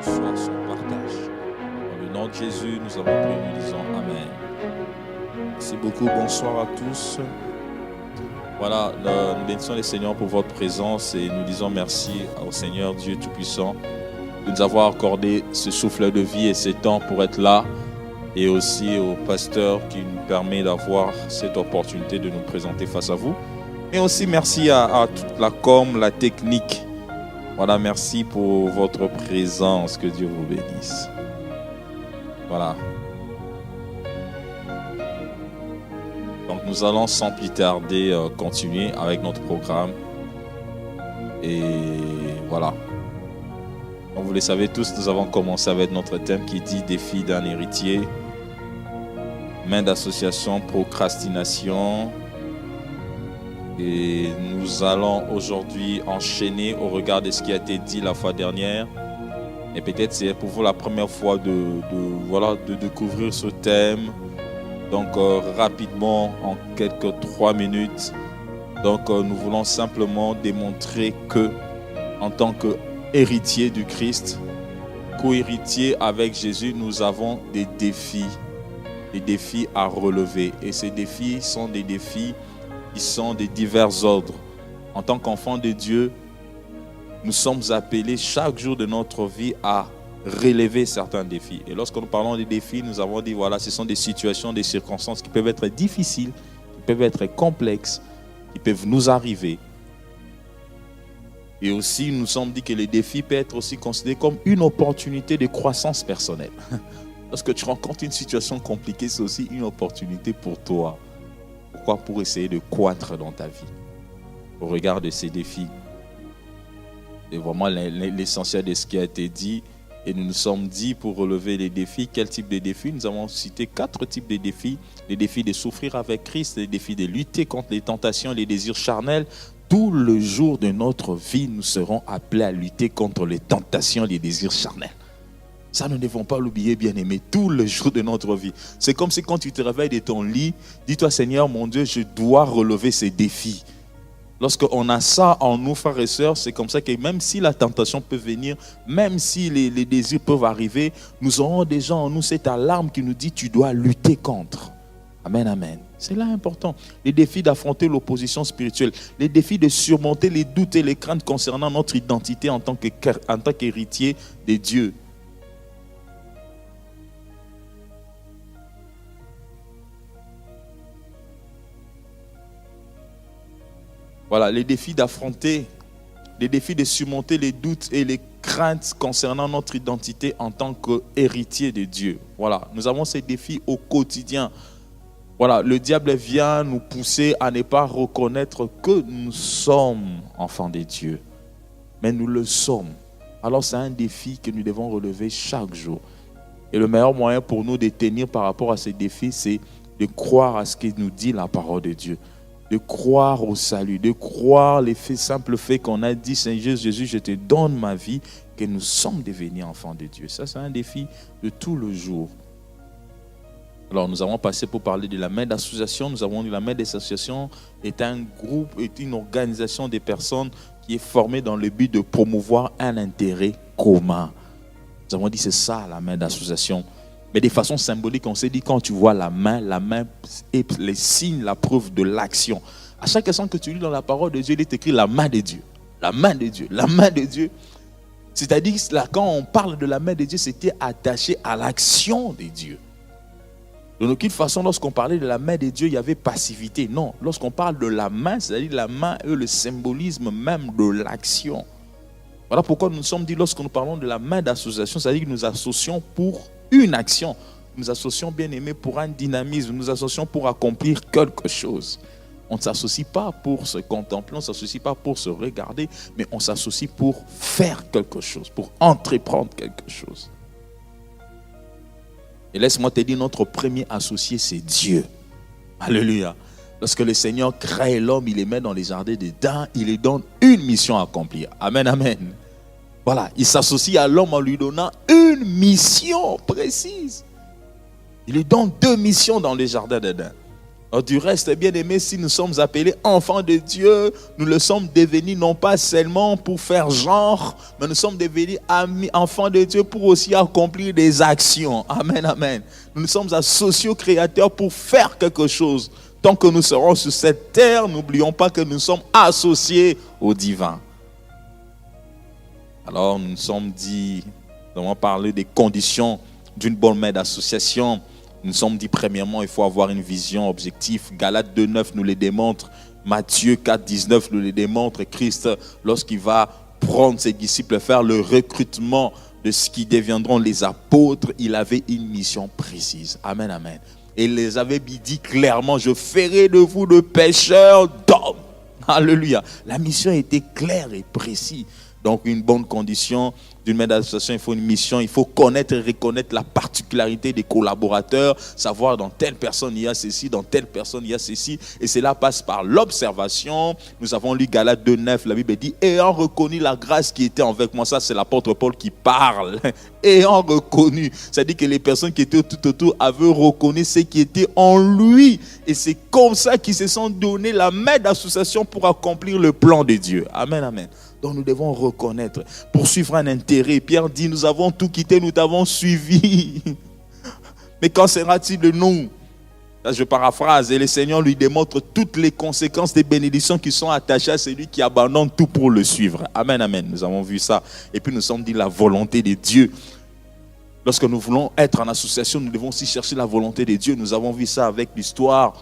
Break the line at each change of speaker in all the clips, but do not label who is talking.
reçoit son partage. Dans le nom de Jésus, nous avons prié, nous disons Amen. Merci beaucoup, bonsoir à tous. Voilà, nous bénissons le Seigneur pour votre présence et nous disons merci au Seigneur Dieu Tout-Puissant de nous avoir accordé ce souffle de vie et ce temps pour être là, et aussi au pasteur qui nous permet d'avoir cette opportunité de nous présenter face à vous. Mais aussi merci à toute la com, la technique. Voilà, merci pour votre présence, que Dieu vous bénisse. Voilà. Donc nous allons sans plus tarder continuer avec notre programme. Et voilà. Comme vous le savez tous, nous avons commencé avec notre thème qui dit défi d'un héritier, main d'association, procrastination. Et nous allons aujourd'hui enchaîner au regard de ce qui a été dit la fois dernière. Et peut-être c'est pour vous la première fois de découvrir ce thème. Donc rapidement, en quelques 3 minutes. Donc nous voulons simplement démontrer que en tant qu'héritier du Christ, co-héritier avec Jésus, nous avons des défis à relever. Et ces défis sont des défis qui sont de divers ordres. En tant qu'enfants de Dieu, nous sommes appelés chaque jour de notre vie à relever certains défis. Et lorsque nous parlons des défis, nous avons dit, voilà, ce sont des situations, des circonstances qui peuvent être difficiles, qui peuvent être complexes, qui peuvent nous arriver. Et aussi, nous sommes dit que les défis peuvent être aussi considérés comme une opportunité de croissance personnelle. Lorsque tu rencontres une situation compliquée, c'est aussi une opportunité pour toi. Pourquoi? Pour essayer de croître dans ta vie. Au regard de ces défis. C'est vraiment l'essentiel de ce qui a été dit. Et nous nous sommes dit, pour relever les défis, quel type de défis? Nous avons cité 4 types de défis. Les défis de souffrir avec Christ, les défis de lutter contre les tentations et les désirs charnels. Tout le jour de notre vie, nous serons appelés à lutter contre les tentations et les désirs charnels. Ça, nous ne devons pas l'oublier, bien-aimés, tout le jour de notre vie. C'est comme si quand tu te réveilles de ton lit, dis-toi, Seigneur, mon Dieu, je dois relever ces défis. Lorsqu'on a ça en nous, frères et sœurs, c'est comme ça que même si la tentation peut venir, même si les désirs peuvent arriver, nous aurons déjà en nous cette alarme qui nous dit, tu dois lutter contre. Amen, amen. C'est là important. Les défis d'affronter l'opposition spirituelle, les défis de surmonter les doutes et les craintes concernant notre identité en tant qu'héritier de Dieu. Voilà, les défis d'affronter, les défis de surmonter les doutes et les craintes concernant notre identité en tant qu'héritier de Dieu. Voilà, nous avons ces défis au quotidien. Voilà, le diable vient nous pousser à ne pas reconnaître que nous sommes enfants de Dieu. Mais nous le sommes. Alors c'est un défi que nous devons relever chaque jour. Et le meilleur moyen pour nous de tenir par rapport à ces défis, c'est de croire à ce que nous dit la parole de Dieu. De croire au salut, de croire les simples faits qu'on a dit, Seigneur Jésus, je te donne ma vie, que nous sommes devenus enfants de Dieu. Ça, c'est un défi de tout le jour. Alors, nous avons passé pour parler de la main d'association. Nous avons dit la main d'association est un groupe, est une organisation de personnes qui est formée dans le but de promouvoir un intérêt commun. Nous avons dit c'est ça la main d'association. Mais de façon symbolique, on s'est dit quand tu vois la main est les signes, la preuve de l'action. À chaque instant que tu lis dans la parole de Dieu, il est écrit la main de Dieu. La main de Dieu. La main de Dieu. C'est-à-dire là, quand on parle de la main de Dieu, c'était attaché à l'action de Dieu. De aucune façon, lorsqu'on parlait de la main de Dieu, il y avait passivité. Non, lorsqu'on parle de la main, c'est-à-dire la main est le symbolisme même de l'action. Voilà pourquoi nous nous sommes dit, lorsque nous parlons de la main d'association, c'est-à-dire que nous associons pour une action. Nous associons, bien aimé, pour un dynamisme. Nous associons pour accomplir quelque chose. On ne s'associe pas pour se contempler, on ne s'associe pas pour se regarder, mais on s'associe pour faire quelque chose, pour entreprendre quelque chose. Et laisse-moi te dire, notre premier associé, c'est Dieu. Alléluia. Lorsque le Seigneur crée l'homme, il les met dans les jardins d'Éden, il lui donne une mission à accomplir. Amen, amen. Voilà, il s'associe à l'homme en lui donnant une mission précise. Il lui donne 2 missions dans les jardins d'Éden. Alors, du reste, bien aimé, si nous sommes appelés enfants de Dieu, nous le sommes devenus non pas seulement pour faire genre, mais nous sommes devenus amis, enfants de Dieu pour aussi accomplir des actions. Amen, amen. Nous nous sommes associés au Créateur pour faire quelque chose. Tant que nous serons sur cette terre, n'oublions pas que nous sommes associés au divin. Alors, nous nous sommes dit, nous avons parlé des conditions d'une bonne mère d'association. Nous nous sommes dit, premièrement, il faut avoir une vision objective. Galates 2,9 nous les démontre. Matthieu 4,19 nous les démontre. Christ, lorsqu'il va prendre ses disciples, faire le recrutement de ce qui deviendront les apôtres, il avait une mission précise. Amen, amen. Et il les avait dit clairement, je ferai de vous de pêcheurs d'hommes. Alléluia. La mission était claire et précise. Donc, une bonne condition d'une mère d'association, il faut une mission, il faut connaître et reconnaître la particularité des collaborateurs, savoir dans telle personne il y a ceci, dans telle personne il y a ceci. Et cela passe par l'observation. Nous avons lu Galates 2,9, la Bible dit, ayant reconnu la grâce qui était avec moi, ça c'est l'apôtre Paul qui parle, ayant reconnu, c'est-à-dire que les personnes qui étaient tout autour avaient reconnu ce qui était en lui. Et c'est comme ça qu'ils se sont donné la main d'association pour accomplir le plan de Dieu. Amen, amen. Donc nous devons reconnaître, poursuivre un intérêt. Pierre dit, nous avons tout quitté, nous t'avons suivi. Mais qu'en sera-t-il de nous? Là, je paraphrase, et le Seigneur lui démontre toutes les conséquences des bénédictions qui sont attachées à celui qui abandonne tout pour le suivre. Amen, amen. Nous avons vu ça. Et puis nous sommes dit la volonté de Dieu. Lorsque nous voulons être en association, nous devons aussi chercher la volonté de Dieu. Nous avons vu ça avec l'histoire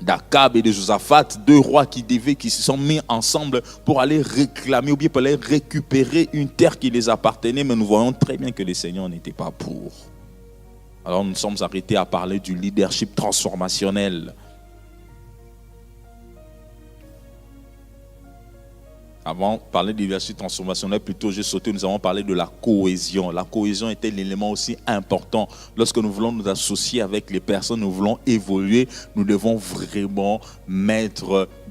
d'Akab et de Josaphat, deux rois qui se sont mis ensemble pour aller réclamer ou bien pour aller récupérer une terre qui les appartenait, mais nous voyons très bien que le Seigneur n'était pas pour. Alors nous sommes arrêtés à parler du leadership transformationnel. Avant de parler de leadership transformationnel, plutôt j'ai sauté, nous avons parlé de la cohésion. La cohésion était l'élément aussi important. Lorsque nous voulons nous associer avec les personnes, nous voulons évoluer, nous devons vraiment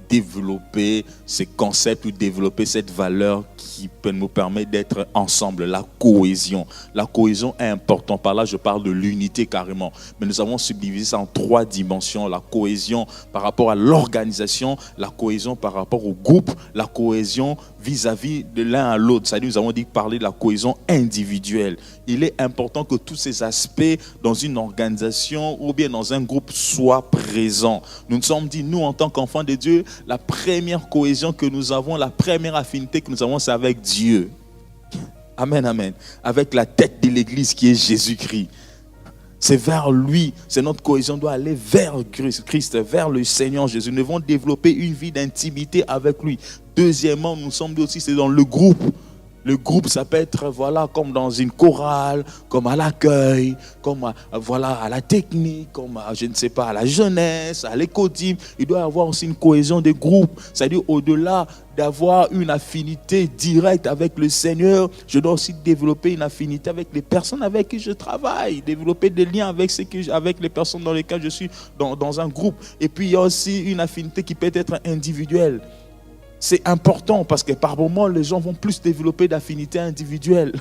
développer ces concepts ou développer cette valeur qui peut nous permettre d'être ensemble, la cohésion. La cohésion est importante. Par là, je parle de l'unité carrément. Mais nous avons subdivisé ça en 3 dimensions. La cohésion par rapport à l'organisation, la cohésion par rapport au groupe, la cohésion vis-à-vis de l'un à l'autre. C'est-à-dire, nous avons dit parler de la cohésion individuelle. Il est important que tous ces aspects dans une organisation ou bien dans un groupe soient présents. Nous nous sommes dit, nous, en tant qu'enfants de Dieu, la première cohésion que nous avons, la première affinité que nous avons, c'est avec Dieu. Amen, amen. Avec la tête de l'Église qui est Jésus-Christ. C'est vers lui, c'est notre cohésion doit aller vers Christ, vers le Seigneur Jésus. Nous devons développer une vie d'intimité avec lui. Deuxièmement, nous sommes aussi, c'est dans le groupe. Le groupe, ça peut être comme dans une chorale, comme à l'accueil, comme à la technique, comme à la jeunesse, à l'écodime. Il doit y avoir aussi une cohésion des groupes. C'est-à-dire au-delà d'avoir une affinité directe avec le Seigneur, je dois aussi développer une affinité avec les personnes avec qui je travaille, développer des liens avec les personnes dans lesquelles je suis dans un groupe. Et puis il y a aussi une affinité qui peut être individuelle. C'est important parce que par moments, les gens vont plus développer d'affinités individuelles.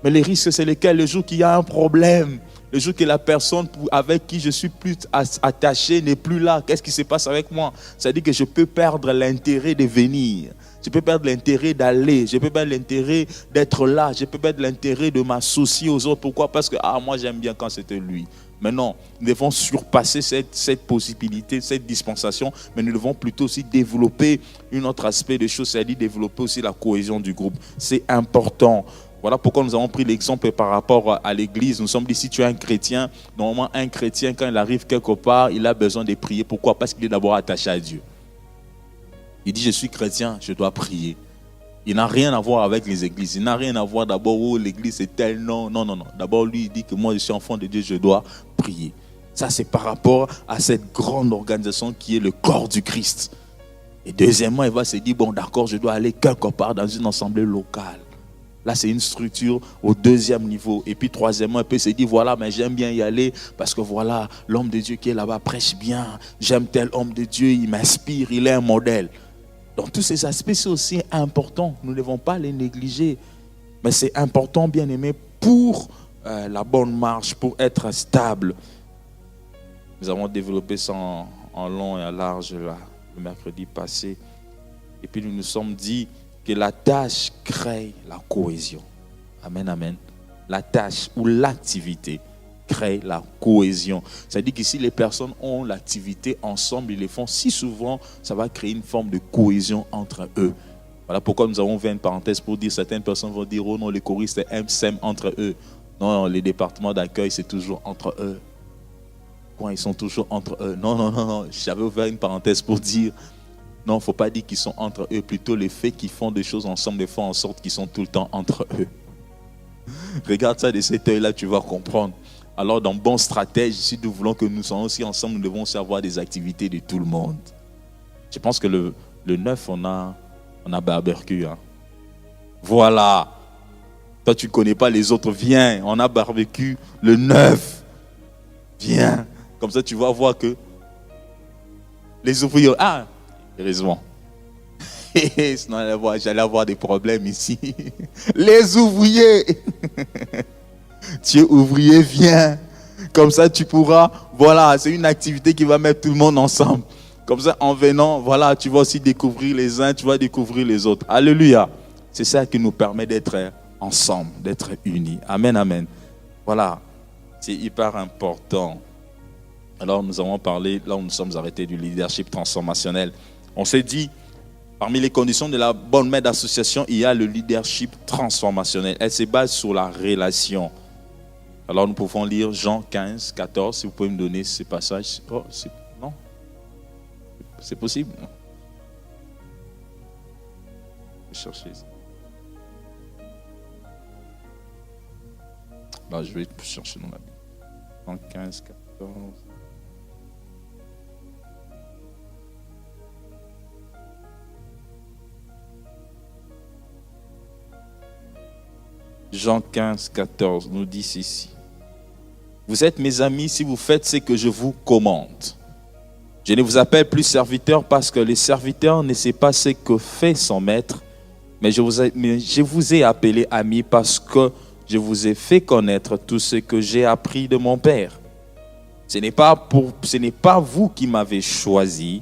Mais les risques, c'est lesquels? Le jour qu'il y a un problème, le jour que la personne avec qui je suis plus attaché n'est plus là, qu'est-ce qui se passe avec moi? C'est-à-dire que je peux perdre l'intérêt de venir. Je peux perdre l'intérêt d'aller. Je peux perdre l'intérêt d'être là. Je peux perdre l'intérêt de m'associer aux autres. Pourquoi? Parce que moi j'aime bien quand c'était lui. Mais non, nous devons surpasser cette possibilité, cette dispensation, mais nous devons plutôt aussi développer un autre aspect de choses, c'est-à-dire développer aussi la cohésion du groupe. C'est important. Voilà pourquoi nous avons pris l'exemple par rapport à l'église. Nous sommes dit, si tu es un chrétien, normalement un chrétien, quand il arrive quelque part, il a besoin de prier. Pourquoi? Parce qu'il est d'abord attaché à Dieu. Il dit, je suis chrétien, je dois prier. Il n'a rien à voir avec les églises. Il n'a rien à voir d'abord, l'église est telle. Non. D'abord, lui, il dit que moi, je suis enfant de Dieu, je dois prier. Ça, c'est par rapport à cette grande organisation qui est le corps du Christ. Et deuxièmement, il va se dire, bon, d'accord, je dois aller quelque part dans une assemblée locale. Là, c'est une structure au deuxième niveau. Et puis, troisièmement, il peut se dire, voilà, mais j'aime bien y aller parce que voilà, l'homme de Dieu qui est là-bas prêche bien. J'aime tel homme de Dieu, il m'inspire, il est un modèle. Donc tous ces aspects, c'est aussi important. Nous ne devons pas les négliger. Mais c'est important, bien aimé, pour la bonne marche, pour être stable. Nous avons développé ça en long et en large là, le mercredi passé. Et puis nous nous sommes dit que la tâche crée la cohésion. Amen, amen. La tâche ou l'activité crée la cohésion. C'est-à-dire que si les personnes ont l'activité ensemble, ils les font si souvent, ça va créer une forme de cohésion entre eux. Voilà pourquoi nous avons fait une parenthèse pour dire, certaines personnes vont dire, oh non, les choristes s'aiment entre eux. Non, les départements d'accueil, c'est toujours entre eux. Quand ils sont toujours entre eux. Non. J'avais ouvert une parenthèse pour dire, non, il ne faut pas dire qu'ils sont entre eux. Plutôt le fait qu'ils font des choses ensemble, ils font en sorte qu'ils sont tout le temps entre eux. Regarde ça de cet œil-là, tu vas comprendre. Alors, dans bon stratège, si nous voulons que nous soyons aussi ensemble, nous devons aussi avoir des activités de tout le monde. Je pense que le 9, on a barbecue. Hein. Voilà. Toi, tu ne connais pas les autres. Viens, on a barbecue le 9. Viens. Comme ça, tu vas voir que les ouvriers... Ah, heureusement. Sinon, j'allais avoir des problèmes ici. Les ouvriers. Tu es ouvrier, viens. Comme ça, tu pourras... Voilà, c'est une activité qui va mettre tout le monde ensemble. Comme ça, en venant, voilà, tu vas aussi découvrir les uns, tu vas découvrir les autres. Alléluia. C'est ça qui nous permet d'être ensemble, d'être unis. Amen, amen. Voilà, c'est hyper important. Alors, nous avons parlé, là où nous sommes arrêtés, du leadership transformationnel. On s'est dit, parmi les conditions de la bonne mère d'association, il y a le leadership transformationnel. Elle se base sur la relation. Alors, nous pouvons lire Jean 15, 14. Si vous pouvez me donner ce passage. Oh, non? C'est possible? Non. Je vais chercher ici. Là, je vais chercher dans la Bible. Jean 15, 14. Jean 15, 14 nous dit ceci. Vous êtes mes amis si vous faites ce que je vous commande. Je ne vous appelle plus serviteur parce que le serviteur ne sait pas ce que fait son maître, mais je vous ai appelé amis parce que je vous ai fait connaître tout ce que j'ai appris de mon Père. Ce n'est pas vous qui m'avez choisi,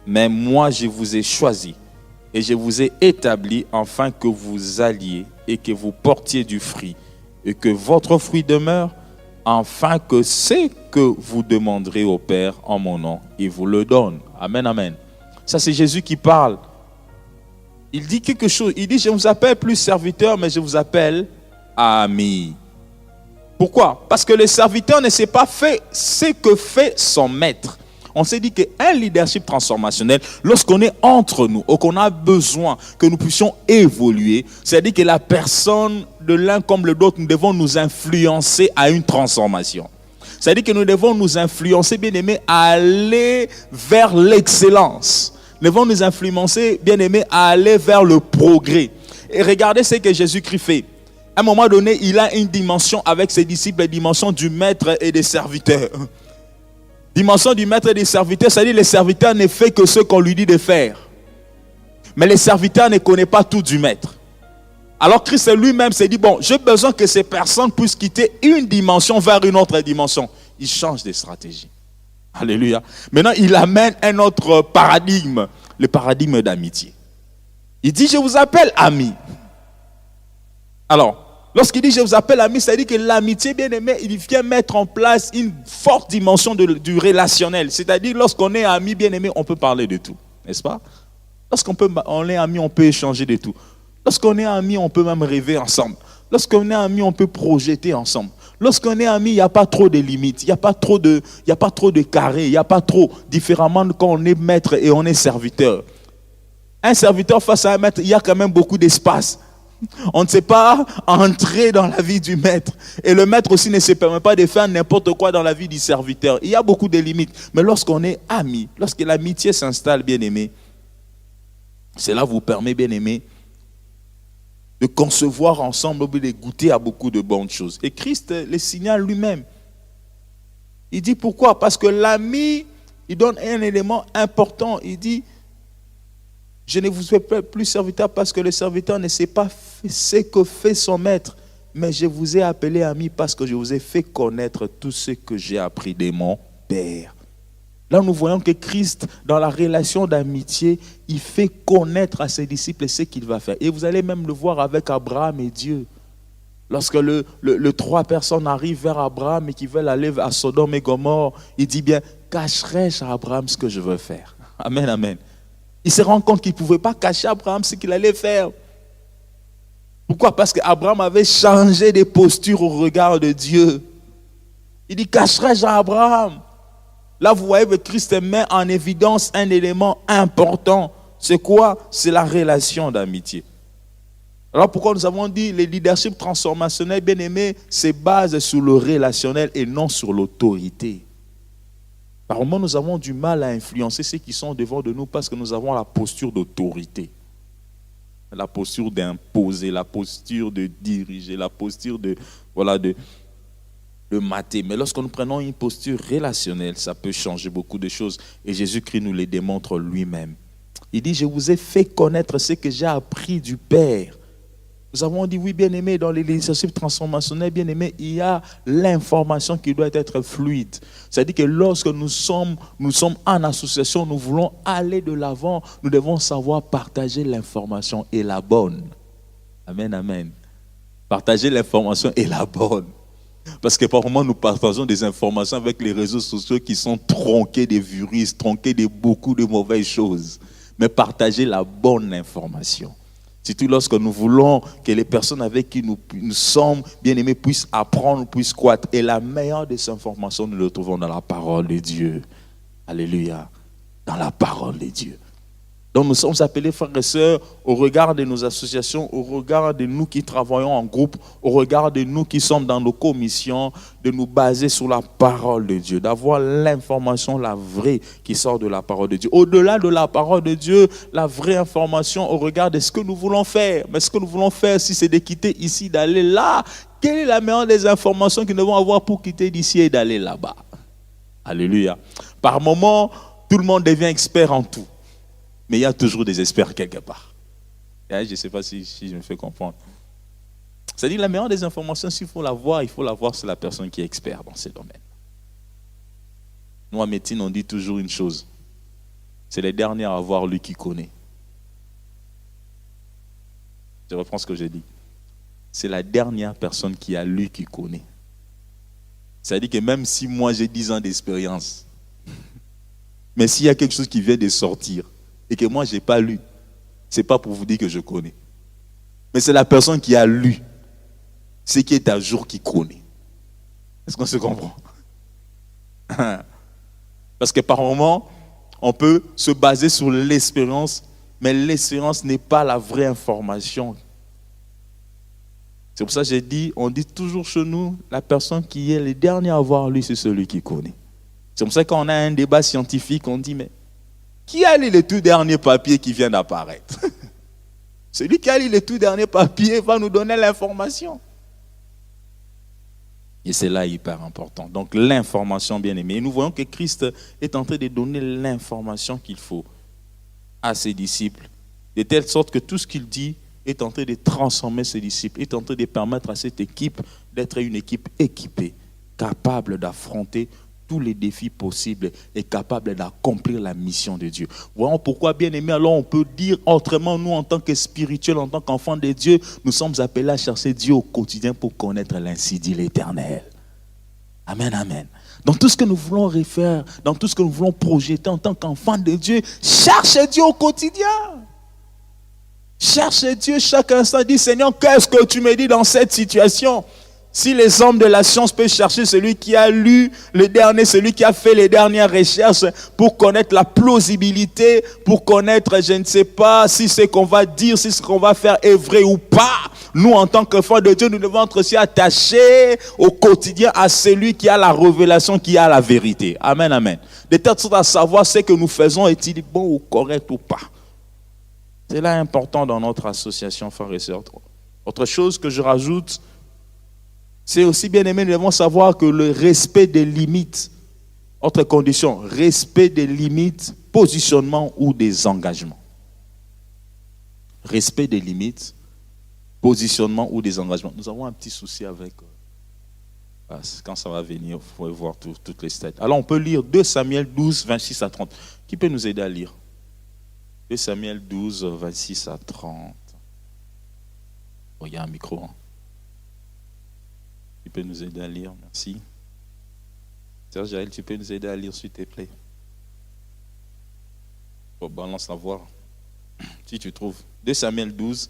mais moi je vous ai choisi et je vous ai établi afin que vous alliez et que vous portiez du fruit et que votre fruit demeure, afin que ce que vous demanderez au Père en mon nom, il vous le donne. Amen, amen. Ça, c'est Jésus qui parle. Il dit quelque chose. Il dit, je ne vous appelle plus serviteur, mais je vous appelle ami. Pourquoi? Parce que le serviteur ne sait pas faire ce que fait son maître. On s'est dit qu'un leadership transformationnel, lorsqu'on est entre nous, ou qu'on a besoin que nous puissions évoluer, c'est-à-dire que la personne de l'un comme de l'autre, nous devons nous influencer à une transformation. C'est-à-dire que nous devons nous influencer, bien-aimés, à aller vers l'excellence. Nous devons nous influencer, bien-aimés, à aller vers le progrès. Et regardez ce que Jésus-Christ fait. À un moment donné, il a une dimension avec ses disciples, la dimension du maître et des serviteurs. Dimension du maître et des serviteurs, c'est-à-dire que le serviteur ne fait que ce qu'on lui dit de faire. Mais le serviteur ne connaît pas tout du maître. Alors Christ lui-même s'est dit, bon, j'ai besoin que ces personnes puissent quitter une dimension vers une autre dimension. Il change de stratégie. Alléluia. Maintenant, il amène un autre paradigme, le paradigme d'amitié. Il dit, je vous appelle amis. Alors, lorsqu'il dit je vous appelle ami, c'est-à-dire que l'amitié, bien aimé, il vient mettre en place une forte dimension du relationnel. C'est-à-dire lorsqu'on est ami, bien aimé, on peut parler de tout, n'est-ce pas? Lorsqu'on est ami, on peut échanger de tout. Lorsqu'on est ami, on peut même rêver ensemble. Lorsqu'on est ami, on peut projeter ensemble. Lorsqu'on est ami, il n'y a pas trop de limites, il n'y a pas trop de carrés, il n'y a pas trop, différemment de quand on est maître et on est serviteur. Un serviteur face à un maître, il y a quand même beaucoup d'espace. On ne sait pas entrer dans la vie du maître. Et le maître aussi ne se permet pas de faire n'importe quoi dans la vie du serviteur. Il y a beaucoup de limites. Mais lorsqu'on est amis, lorsque l'amitié s'installe, bien aimé, cela vous permet, bien aimé, de concevoir ensemble, de goûter à beaucoup de bonnes choses. Et Christ le signale lui-même. Il dit pourquoi? Parce que l'ami, il donne un élément important. Il dit, je ne vous fais plus serviteur parce que le serviteur ne sait pas ce que fait son maître. Mais je vous ai appelé ami parce que je vous ai fait connaître tout ce que j'ai appris de mon Père. Là, nous voyons que Christ, dans la relation d'amitié, il fait connaître à ses disciples ce qu'il va faire. Et vous allez même le voir avec Abraham et Dieu. Lorsque les trois personnes arrivent vers Abraham et qui veulent aller à Sodome et Gomorrhe, il dit bien, cacherai-je à Abraham ce que je veux faire? Amen, amen. Il se rend compte qu'il ne pouvait pas cacher à Abraham ce qu'il allait faire. Pourquoi? Parce qu'Abraham avait changé de posture au regard de Dieu. Il dit, cacherai-je à Abraham? Là, vous voyez que Christ met en évidence un élément important. C'est quoi? C'est la relation d'amitié. Alors pourquoi nous avons dit le leadership transformationnel, bien aimé, se base sur le relationnel et non sur l'autorité. Par moments, nous avons du mal à influencer ceux qui sont devant de nous parce que nous avons la posture d'autorité. La posture d'imposer, la posture de diriger, la posture de mater. Mais lorsque nous prenons une posture relationnelle, ça peut changer beaucoup de choses. Et Jésus-Christ nous les démontre lui-même. Il dit, je vous ai fait connaître ce que j'ai appris du Père. Nous avons dit, oui, bien-aimé, dans les leadership transformationnels, bien-aimé, il y a l'information qui doit être fluide. C'est-à-dire que lorsque nous sommes en association, nous voulons aller de l'avant, nous devons savoir partager l'information et la bonne. Amen, amen. Partager l'information et la bonne. Parce que par moments, nous partageons des informations avec les réseaux sociaux qui sont tronqués de virus, tronqués de beaucoup de mauvaises choses. Mais partager la bonne information. Surtout lorsque nous voulons que les personnes avec qui nous sommes bien-aimés puissent apprendre, puissent croître. Et la meilleure des informations, nous le trouvons dans la parole de Dieu. Alléluia. Dans la parole de Dieu. Donc nous sommes appelés, frères et sœurs, au regard de nos associations, au regard de nous qui travaillons en groupe, au regard de nous qui sommes dans nos commissions, de nous baser sur la parole de Dieu, d'avoir l'information, la vraie, qui sort de la parole de Dieu. Au-delà de la parole de Dieu, la vraie information au regard de ce que nous voulons faire. Mais ce que nous voulons faire, si c'est de quitter ici, d'aller là, quelle est la meilleure des informations que nous devons avoir pour quitter d'ici et d'aller là-bas? Alléluia. Par moments, tout le monde devient expert en tout. Mais il y a toujours des experts quelque part. Et je ne sais pas si je me fais comprendre. C'est-à-dire la meilleure des informations, s'il faut la voir, c'est la personne qui est expert dans ce domaine. Nous, en médecine, on dit toujours une chose. C'est le dernier à avoir lui qui connaît. Je reprends ce que j'ai dit. C'est la dernière personne qui a lu qui connaît. C'est-à-dire que même si moi j'ai 10 ans d'expérience, mais s'il y a quelque chose qui vient de sortir, et que moi, je n'ai pas lu, ce n'est pas pour vous dire que je connais. Mais c'est la personne qui a lu, ce qui est à jour qui connaît. Est-ce qu'on se comprend? Parce que par moments, on peut se baser sur l'expérience, mais l'expérience n'est pas la vraie information. C'est pour ça que j'ai dit, on dit toujours chez nous, la personne qui est le dernier à avoir lu, c'est celui qui connaît. C'est pour ça que quand on a un débat scientifique, on dit, mais qui a lu le tout dernier papier qui vient d'apparaître? Celui qui a lu le tout dernier papier va nous donner l'information. Et c'est là hyper important. Donc l'information, bien aimée. Et nous voyons que Christ est en train de donner l'information qu'il faut à ses disciples. De telle sorte que tout ce qu'il dit est en train de transformer ses disciples, est en train de permettre à cette équipe d'être une équipe équipée, capable d'affronter tous les défis possibles et capable d'accomplir la mission de Dieu. Voyons pourquoi, bien aimé, alors on peut dire autrement, nous en tant que spirituels, en tant qu'enfants de Dieu, nous sommes appelés à chercher Dieu au quotidien pour connaître l'ainsi dit l'Éternel. Amen, amen. Dans tout ce que nous voulons refaire, dans tout ce que nous voulons projeter en tant qu'enfants de Dieu, cherchez Dieu au quotidien. Cherchez Dieu chaque instant, dis Seigneur, qu'est-ce que tu me dis dans cette situation? Si les hommes de la science peuvent chercher celui qui a lu le dernier, celui qui a fait les dernières recherches pour connaître la plausibilité, pour connaître, je ne sais pas, si ce qu'on va dire, si ce qu'on va faire est vrai ou pas, nous, en tant qu'enfants de Dieu, nous devons être aussi attachés au quotidien à celui qui a la révélation, qui a la vérité. Amen, amen. De telle sorte à savoir ce que nous faisons, est-il bon ou correct ou pas. C'est là important dans notre association, frères et sœurs. Autre chose que je rajoute, c'est aussi, bien aimé, nous devons savoir que le respect des limites, autre condition, respect des limites, positionnement ou des engagements. Respect des limites, positionnement ou des engagements. Nous avons un petit souci avec Quand ça va venir, vous pouvez voir toutes les stats. Alors on peut lire 2 Samuel 12, 26 à 30. Qui peut nous aider à lire? 2 Samuel 12, 26 à 30. Oh, il y a un micro. Hein. Qui peut nous aider à lire? Merci. Serge Jaël, tu peux nous aider à lire, s'il te plaît? Oh, balance la voix. Si tu trouves. 2 Samuel 12,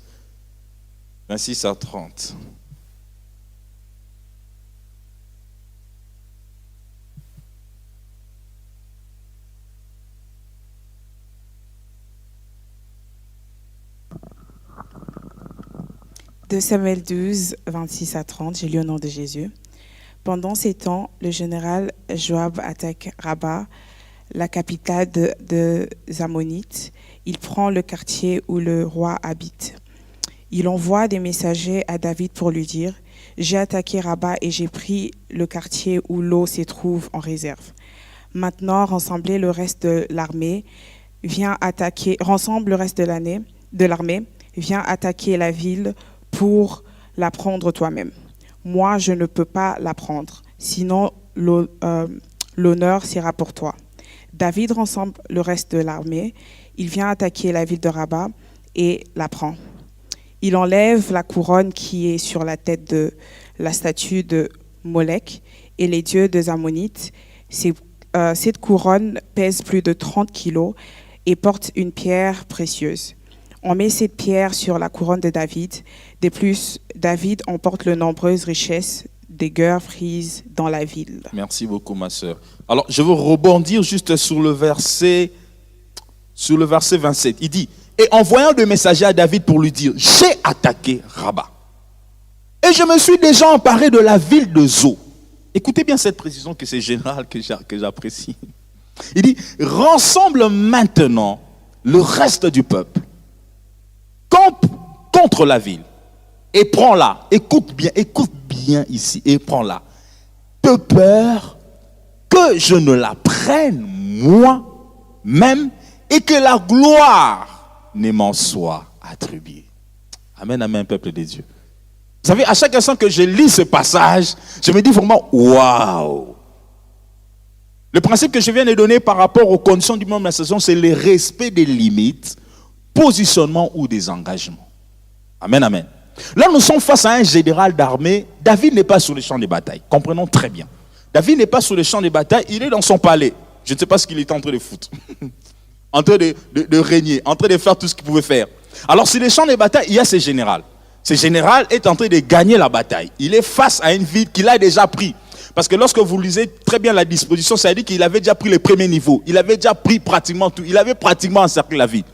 26 à 30.
De Samuel 12, 26 à 30, j'ai lu au nom de Jésus. Pendant ces temps, le général Joab attaque Rabat, la capitale des Ammonites. Il prend le quartier où le roi habite. Il envoie des messagers à David pour lui dire « J'ai attaqué Rabat et j'ai pris le quartier où l'eau se trouve en réserve. Maintenant, rassemble le reste de l'armée, viens attaquer la ville pour la prendre toi-même. Moi, je ne peux pas la prendre, sinon l'honneur sera pour toi. » David rassemble le reste de l'armée, il vient attaquer la ville de Rabat et la prend. Il enlève la couronne qui est sur la tête de la statue de Molech et les dieux des Ammonites. Cette couronne pèse plus de 30 kilos et porte une pierre précieuse. On met cette pierre sur la couronne de David. De plus, David emporte de nombreuses richesses des guerres prises dans la ville.
Merci beaucoup, ma sœur. Alors, je veux rebondir juste sur le verset 27. Il dit, et envoyant des messagers à David pour lui dire, j'ai attaqué Rabat. Et je me suis déjà emparé de la ville de Zo. Écoutez bien cette précision que c'est général que j'apprécie. Il dit, rassemble maintenant le reste du peuple. Campe contre la ville et prends-la. Écoute bien ici et prends-la. De peur que je ne la prenne moi-même et que la gloire ne m'en soit attribuée. Amen, amen, peuple de Dieu. Vous savez, à chaque instant que je lis ce passage, je me dis vraiment, waouh! Le principe que je viens de donner par rapport aux conditions du monde de la saison, c'est le respect des limites, positionnement ou des engagements. Amen, amen. Là, nous sommes face à un général d'armée. David n'est pas sur le champ de bataille. Comprenons très bien. David n'est pas sur le champ de bataille, il est dans son palais. Je ne sais pas ce qu'il est en train de foutre. En train de régner, en train de faire tout ce qu'il pouvait faire. Alors, sur le champ de bataille, il y a ce général. Ce général est en train de gagner la bataille. Il est face à une ville qu'il a déjà pris. Parce que lorsque vous lisez très bien la disposition, ça dit qu'il avait déjà pris les premiers niveaux. Il avait déjà pris pratiquement tout. Il avait pratiquement encerclé la ville.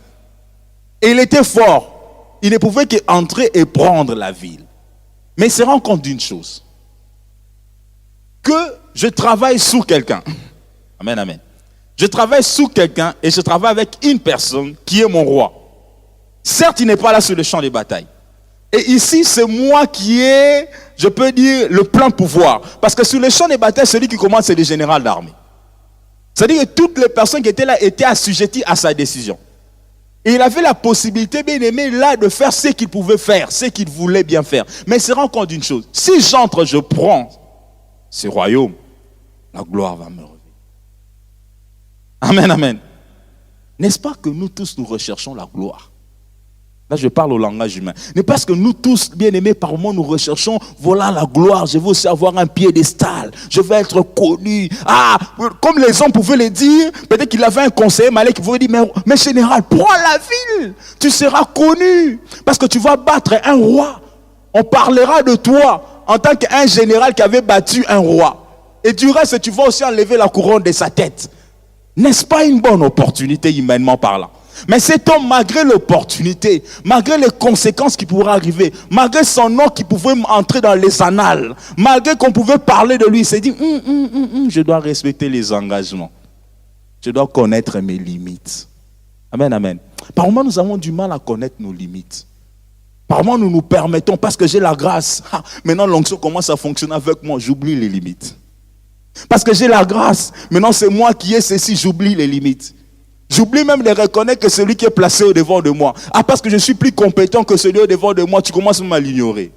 Et il était fort. Il ne pouvait qu'entrer et prendre la ville. Mais il se rend compte d'une chose. Que je travaille sous quelqu'un. Amen, amen. Je travaille sous quelqu'un et je travaille avec une personne qui est mon roi. Certes, il n'est pas là sur le champ de bataille. Et ici, c'est moi qui ai, je peux dire, le plein pouvoir. Parce que sur le champ de bataille, celui qui commande, c'est le général d'armée. C'est-à-dire que toutes les personnes qui étaient là étaient assujetties à sa décision. Et il avait la possibilité, bien aimé, là, de faire ce qu'il pouvait faire, ce qu'il voulait bien faire. Mais il se rend compte d'une chose. Si j'entre, je prends ce royaume, la gloire va me revenir. Amen, amen. N'est-ce pas que nous tous, nous recherchons la gloire? Là, je parle au langage humain. N'est pas ce que nous tous, bien aimés, par moment, nous recherchons, voilà la gloire, je veux aussi avoir un piédestal, je veux être connu. Ah, comme les hommes pouvaient le dire, peut-être qu'il avait un conseiller malais qui pouvait dire, mais général, prends la ville, tu seras connu, parce que tu vas battre un roi. On parlera de toi en tant qu'un général qui avait battu un roi. Et du reste, tu vas aussi enlever la couronne de sa tête. N'est-ce pas une bonne opportunité humainement parlant? Mais cet homme, malgré l'opportunité, malgré les conséquences qui pourraient arriver, malgré son nom qui pouvait entrer dans les annales, malgré qu'on pouvait parler de lui, il s'est dit, je dois respecter les engagements. Je dois connaître mes limites. Amen, amen. Par moments, nous avons du mal à connaître nos limites. Par moments, nous nous permettons, parce que j'ai la grâce. Maintenant, l'onction commence à fonctionner avec moi, j'oublie les limites. Parce que j'ai la grâce, maintenant c'est moi qui ai ceci, j'oublie les limites. J'oublie même de reconnaître que celui qui est placé au devant de moi. Ah, parce que je suis plus compétent que celui au devant de moi, tu commences même à l'ignorer.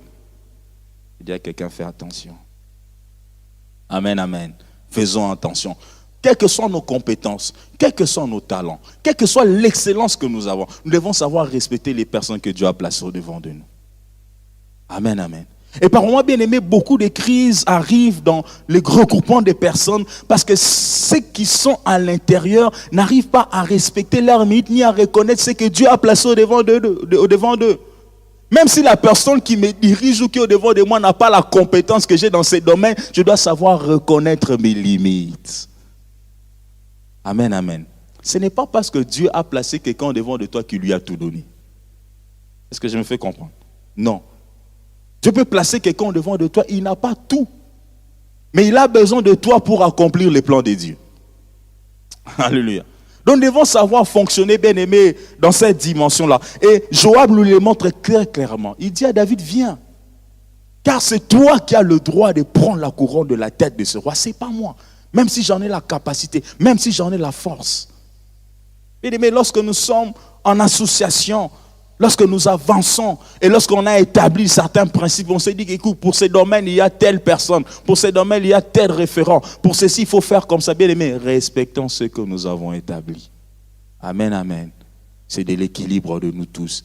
Je dis à quelqu'un, fais attention. Amen, amen. Faisons attention. Quelles que soient nos compétences, quels que soient nos talents, quelle que soit l'excellence que nous avons, nous devons savoir respecter les personnes que Dieu a placées au-devant de nous. Amen, amen. Et par moments, bien aimé, beaucoup de crises arrivent dans les regroupements des personnes parce que ceux qui sont à l'intérieur n'arrivent pas à respecter leurs limites ni à reconnaître ce que Dieu a placé au-devant d'eux. Même si la personne qui me dirige ou qui est au-devant de moi n'a pas la compétence que j'ai dans ces domaines, je dois savoir reconnaître mes limites. Amen, amen. Ce n'est pas parce que Dieu a placé quelqu'un au-devant de toi qu'il lui a tout donné. Est-ce que je me fais comprendre? Non. Dieu peut placer quelqu'un au-devant de toi, il n'a pas tout. Mais il a besoin de toi pour accomplir les plans de Dieu. Alléluia. Donc nous devons savoir fonctionner, bien aimé, dans cette dimension-là. Et Joab nous le montre clairement. Il dit à David, viens. Car c'est toi qui as le droit de prendre la couronne de la tête de ce roi. Ce n'est pas moi. Même si j'en ai la capacité, même si j'en ai la force. Bien aimé, lorsque nous sommes en association, lorsque nous avançons et lorsqu'on a établi certains principes, on se dit qu'écoute, pour ces domaines, il y a telle personne, pour ces domaines, il y a tel référent, pour ceci, il faut faire comme ça. Bien aimé, respectons ce que nous avons établi. Amen, amen. C'est de l'équilibre de nous tous.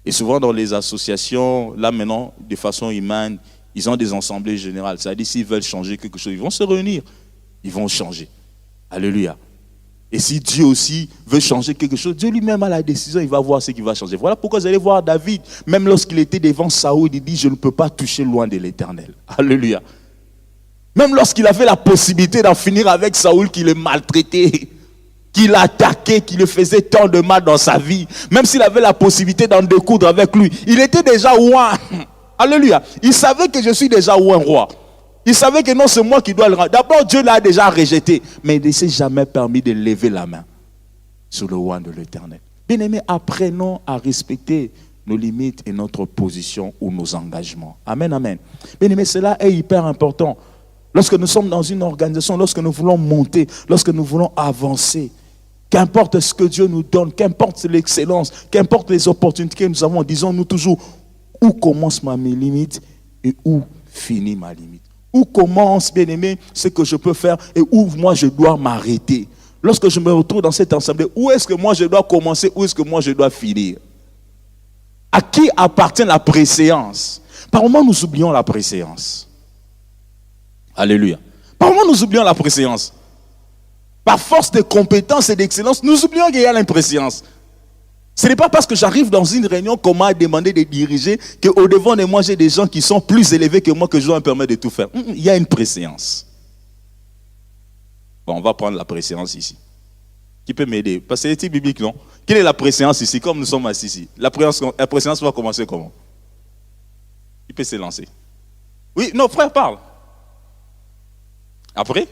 Et souvent dans les associations, là maintenant, de façon humaine, ils ont des assemblées générales. C'est-à-dire s'ils veulent changer quelque chose, ils vont se réunir, ils vont changer. Alléluia. Et si Dieu aussi veut changer quelque chose, Dieu lui-même a la décision, il va voir ce qu'il va changer. Voilà pourquoi vous allez voir David, même lorsqu'il était devant Saoul, il dit, je ne peux pas toucher loin de l'Éternel. Alléluia. Même lorsqu'il avait la possibilité d'en finir avec Saoul, qui le maltraitait, qui l'attaquait, qui le faisait tant de mal dans sa vie, même s'il avait la possibilité d'en découdre avec lui, il était déjà roi. Alléluia. Il savait que je suis déjà un roi. Il savait que non, c'est moi qui dois le rendre. D'abord, Dieu l'a déjà rejeté. Mais il ne s'est jamais permis de lever la main sur le roi de l'Éternel. Bien-aimés, apprenons à respecter nos limites et notre position ou nos engagements. Amen, amen. Bien-aimés, cela est hyper important. Lorsque nous sommes dans une organisation, lorsque nous voulons monter, lorsque nous voulons avancer, qu'importe ce que Dieu nous donne, qu'importe l'excellence, qu'importe les opportunités que nous avons, disons-nous toujours où commence ma limite et où finit ma limite. Où commence, bien-aimé, ce que je peux faire et où moi je dois m'arrêter. Lorsque je me retrouve dans cette assemblée, où est-ce que moi je dois commencer, où est-ce que moi je dois finir? À qui appartient la préséance? Par moments, nous oublions la préséance. Alléluia. Par moments, nous oublions la préséance. Par force de compétence et d'excellence, nous oublions qu'il y a l'impréséance. Ce n'est pas parce que j'arrive dans une réunion qu'on m'a demandé de diriger qu'au-devant de moi, j'ai des gens qui sont plus élevés que moi que je dois me permettre de tout faire. Il y a une préséance. Bon, on va prendre la préséance ici. Qui peut m'aider? Parce que c'est l'éthique biblique, non? Quelle est la préséance ici, comme nous sommes assis ici? La préséance va commencer comment? Qui peut se lancer? Oui, non, frère, parle. Après?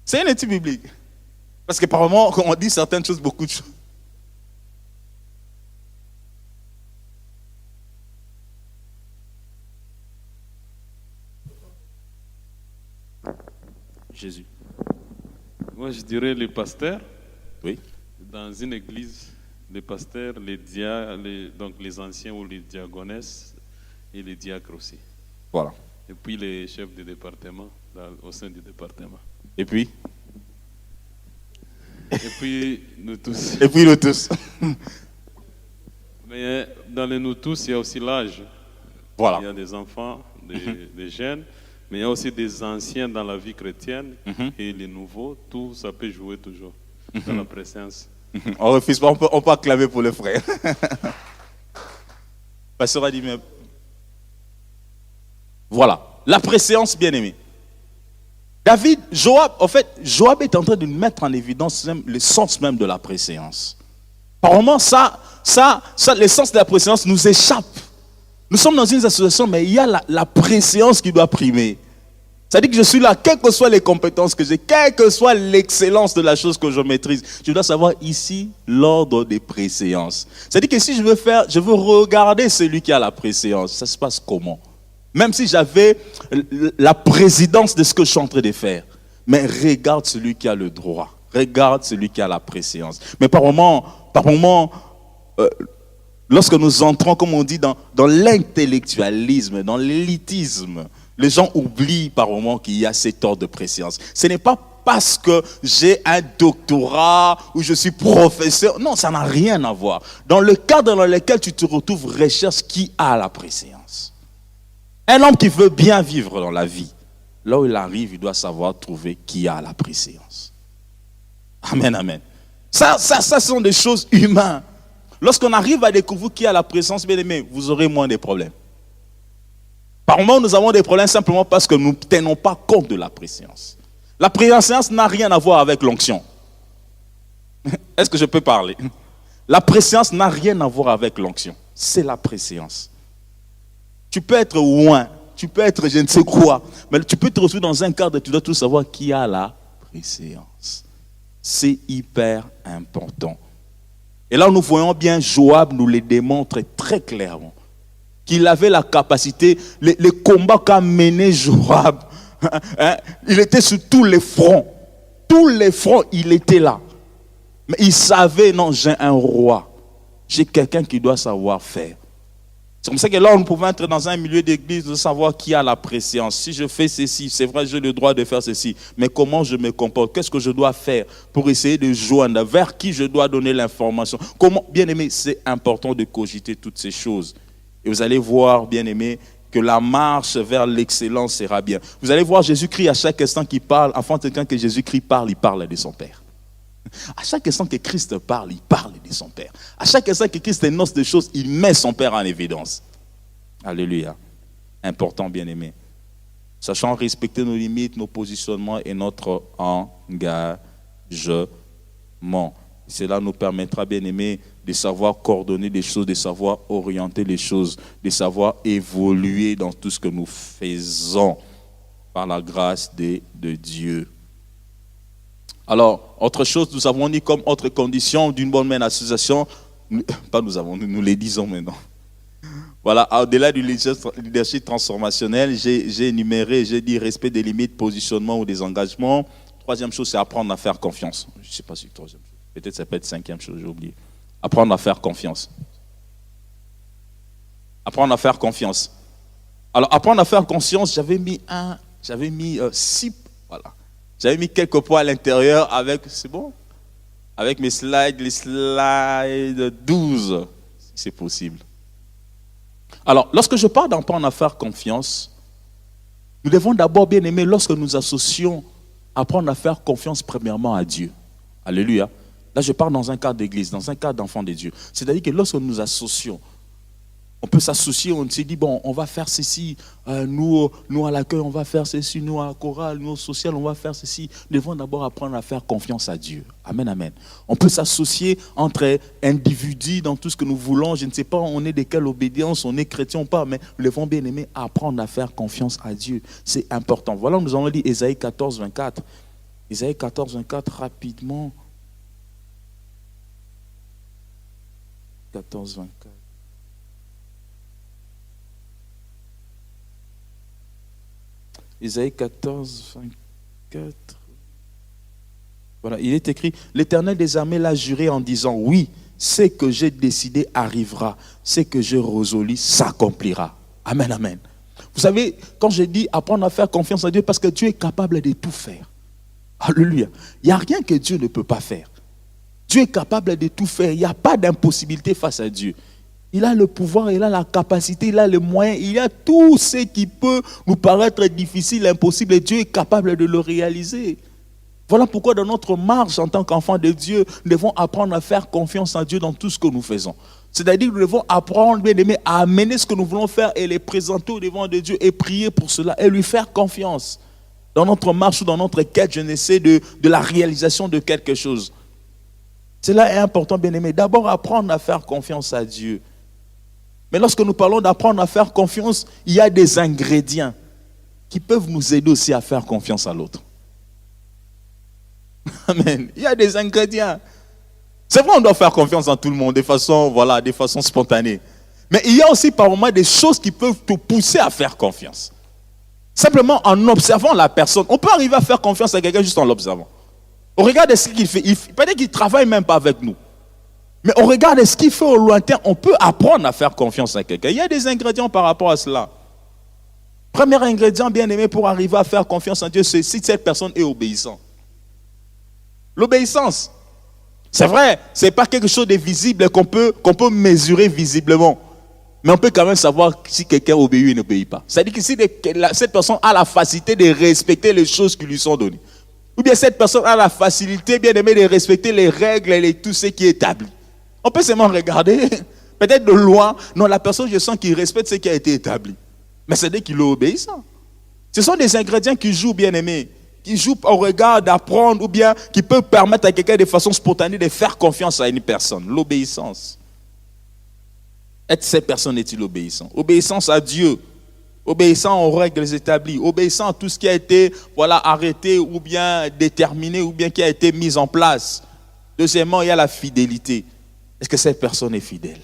C'est une éthique biblique. Parce que par moments, quand on dit certaines choses, beaucoup de choses. Jésus.
Moi, je dirais les pasteurs.
Oui.
Dans une église, les pasteurs, donc les anciens ou les diaconesses et les diacres aussi.
Voilà.
Et puis les chefs de département au sein du département.
Et puis?
Et puis nous tous.
Et puis nous tous.
Mais dans les nous tous, il y a aussi l'âge.
Voilà.
Il y a des enfants, des jeunes, mais il y a aussi des anciens dans la vie chrétienne et les nouveaux. Tout ça peut jouer toujours dans la présence.
On refuse pas, on peut acclamer pour le frère. Pasteur a dit même. Voilà, la préséance, bien aimée. Joab est en train de mettre en évidence le sens même de la préséance. Par moments, l'essence de la préséance nous échappe. Nous sommes dans une association, mais il y a la préséance qui doit primer. C'est-à-dire que je suis là, quelles que soient les compétences que j'ai, quelle que soit l'excellence de la chose que je maîtrise, je dois savoir ici l'ordre des préséances. C'est-à-dire que si je veux regarder celui qui a la préséance, ça se passe comment? Même si j'avais la présidence de ce que je suis en train de faire. Mais regarde celui qui a le droit. Regarde celui qui a la préséance. Mais par moment, Lorsque nous entrons, comme on dit, dans l'intellectualisme, dans l'élitisme, les gens oublient par moment qu'il y a cet ordre de préséance. Ce n'est pas parce que j'ai un doctorat ou je suis professeur. Non, ça n'a rien à voir. Dans le cadre dans lequel tu te retrouves, recherche qui a la préséance. Un homme qui veut bien vivre dans la vie, là où il arrive, il doit savoir trouver qui a la préséance. Amen, amen. Ça, ce sont des choses humaines. Lorsqu'on arrive à découvrir qui a la présence, bien aimé, vous aurez moins de problèmes. Par moment, nous avons des problèmes simplement parce que nous ne tenons pas compte de la présence. La présence n'a rien à voir avec l'onction. Est-ce que je peux parler? La présence n'a rien à voir avec l'onction. C'est la présence. Tu peux être loin, tu peux être je ne sais quoi, mais tu peux te retrouver dans un cadre et tu dois tout savoir qui a la présence. C'est hyper important. Et là, nous voyons bien, Joab nous le démontre très clairement. Qu'il avait la capacité, les combats qu'a mené Joab, il était sur tous les fronts. Tous les fronts, il était là. Mais il savait, non, j'ai un roi. J'ai quelqu'un qui doit savoir faire. C'est comme ça que là, on pouvait entrer dans un milieu d'église de savoir qui a la préséance. Si je fais ceci, c'est vrai, j'ai le droit de faire ceci. Mais comment je me comporte? Qu'est-ce que je dois faire pour essayer de joindre? Vers qui je dois donner l'information? Comment? Bien aimé, c'est important de cogiter toutes ces choses. Et vous allez voir, bien aimé, que la marche vers l'excellence sera bien. Vous allez voir Jésus-Christ à chaque instant qu'il parle, enfin, quelqu'un que Jésus-Christ parle, il parle de son Père. À chaque instant que Christ parle, il parle de son Père. À chaque instant que Christ énonce des choses, il met son Père en évidence. Alléluia. Important, bien-aimé. Sachant respecter nos limites, nos positionnements et notre engagement. Cela nous permettra, bien-aimé, de savoir coordonner des choses, de savoir orienter les choses, de savoir évoluer dans tout ce que nous faisons par la grâce de Dieu. Alors, autre chose, nous avons dit comme autre condition d'une bonne main association, nous les disons maintenant. Voilà, au-delà du leadership transformationnel, j'ai énuméré, j'ai dit respect des limites, positionnement ou des engagements. Troisième chose, c'est apprendre à faire confiance. Je ne sais pas si c'est troisième chose, peut-être ça peut être cinquième chose, j'ai oublié. Apprendre à faire confiance. Apprendre à faire confiance. Alors, apprendre à faire confiance, j'avais mis 6, voilà. J'avais mis quelques points à l'intérieur avec, c'est bon? Avec mes slides, les slides 12, si c'est possible. Alors, lorsque je parle d'apprendre à faire confiance, nous devons d'abord, bien aimer, lorsque nous associons, apprendre à faire confiance premièrement à Dieu. Alléluia. Là, je parle dans un cadre d'église, dans un cadre d'enfant de Dieu. C'est-à-dire que lorsque nous associons, on peut s'associer, on s'est dit, bon, on va faire ceci, nous à l'accueil, on va faire ceci, nous à la chorale, nous au social, on va faire ceci. Nous devons d'abord apprendre à faire confiance à Dieu. Amen, amen. On peut s'associer entre individus dans tout ce que nous voulons. Je ne sais pas, on est de quelle obédience, on est chrétien ou pas, mais nous devons bien aimer apprendre à faire confiance à Dieu. C'est important. Voilà, nous avons dit Ésaïe 14, 24. Ésaïe 14, 24, rapidement. 14, 24. Ésaïe 14, 24. Voilà, il est écrit, l'Éternel des armées l'a juré en disant, oui, ce que j'ai décidé arrivera, ce que j'ai résolu s'accomplira. Amen, amen. Vous savez, quand je dis apprendre à faire confiance à Dieu, parce que Dieu est capable de tout faire. Alléluia. Il n'y a rien que Dieu ne peut pas faire. Dieu est capable de tout faire. Il n'y a pas d'impossibilité face à Dieu. Il a le pouvoir, il a la capacité, il a les moyens, il a tout ce qui peut nous paraître difficile, impossible, et Dieu est capable de le réaliser. Voilà pourquoi dans notre marche en tant qu'enfants de Dieu, nous devons apprendre à faire confiance en Dieu dans tout ce que nous faisons. C'est-à-dire que nous devons apprendre, bien aimé, à amener ce que nous voulons faire et les présenter au devant de Dieu et prier pour cela et lui faire confiance. Dans notre marche ou dans notre quête, je n'essaie de la réalisation de quelque chose. Cela est important, bien aimé. D'abord, apprendre à faire confiance à Dieu. Mais lorsque nous parlons d'apprendre à faire confiance, il y a des ingrédients qui peuvent nous aider aussi à faire confiance à l'autre. Amen. Il y a des ingrédients. C'est vrai, on doit faire confiance en tout le monde de façon spontanée. Mais il y a aussi par moments des choses qui peuvent te pousser à faire confiance. Simplement en observant la personne. On peut arriver à faire confiance à quelqu'un juste en l'observant. On regarde ce qu'il fait. Peut-être qu'il ne travaille même pas avec nous. Mais on regarde ce qu'il fait au lointain, on peut apprendre à faire confiance à quelqu'un. Il y a des ingrédients par rapport à cela. Premier ingrédient, bien aimé, pour arriver à faire confiance en Dieu, c'est si cette personne est obéissante. L'obéissance, c'est vrai, ce n'est pas quelque chose de visible qu'on peut mesurer visiblement. Mais on peut quand même savoir si quelqu'un obéit ou n'obéit pas. C'est-à-dire que si cette personne a la facilité de respecter les choses qui lui sont données, ou bien cette personne a la facilité, bien aimé, de respecter les règles et tout ce qui est établi. On peut seulement regarder, peut-être de loin, non, la personne, je sens qu'il respecte ce qui a été établi. Mais c'est dès qu'il est obéissant. Ce sont des ingrédients qui jouent, bien aimé, qui jouent au regard d'apprendre ou bien qui peuvent permettre à quelqu'un de façon spontanée de faire confiance à une personne. L'obéissance. Est-ce cette personne est-il obéissant? Obéissance à Dieu, obéissant aux règles établies, obéissant à tout ce qui a été arrêté ou bien déterminé ou bien qui a été mis en place. Deuxièmement, il y a la fidélité. Est-ce que cette personne est fidèle?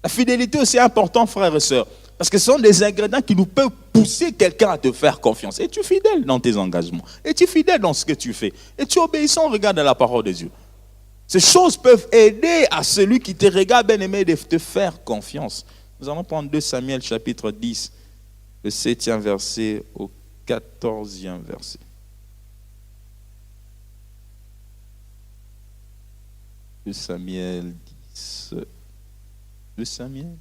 La fidélité aussi est importante, frères et sœurs, parce que ce sont des ingrédients qui nous peuvent pousser quelqu'un à te faire confiance. Es-tu fidèle dans tes engagements? Es-tu fidèle dans ce que tu fais? Es-tu obéissant? Regarde la parole de Dieu. Ces choses peuvent aider à celui qui te regarde, bien-aimé, de te faire confiance. Nous allons prendre 2 Samuel chapitre 10, le 7e verset au 14e verset. 2 Samuel 10, 2 Samuel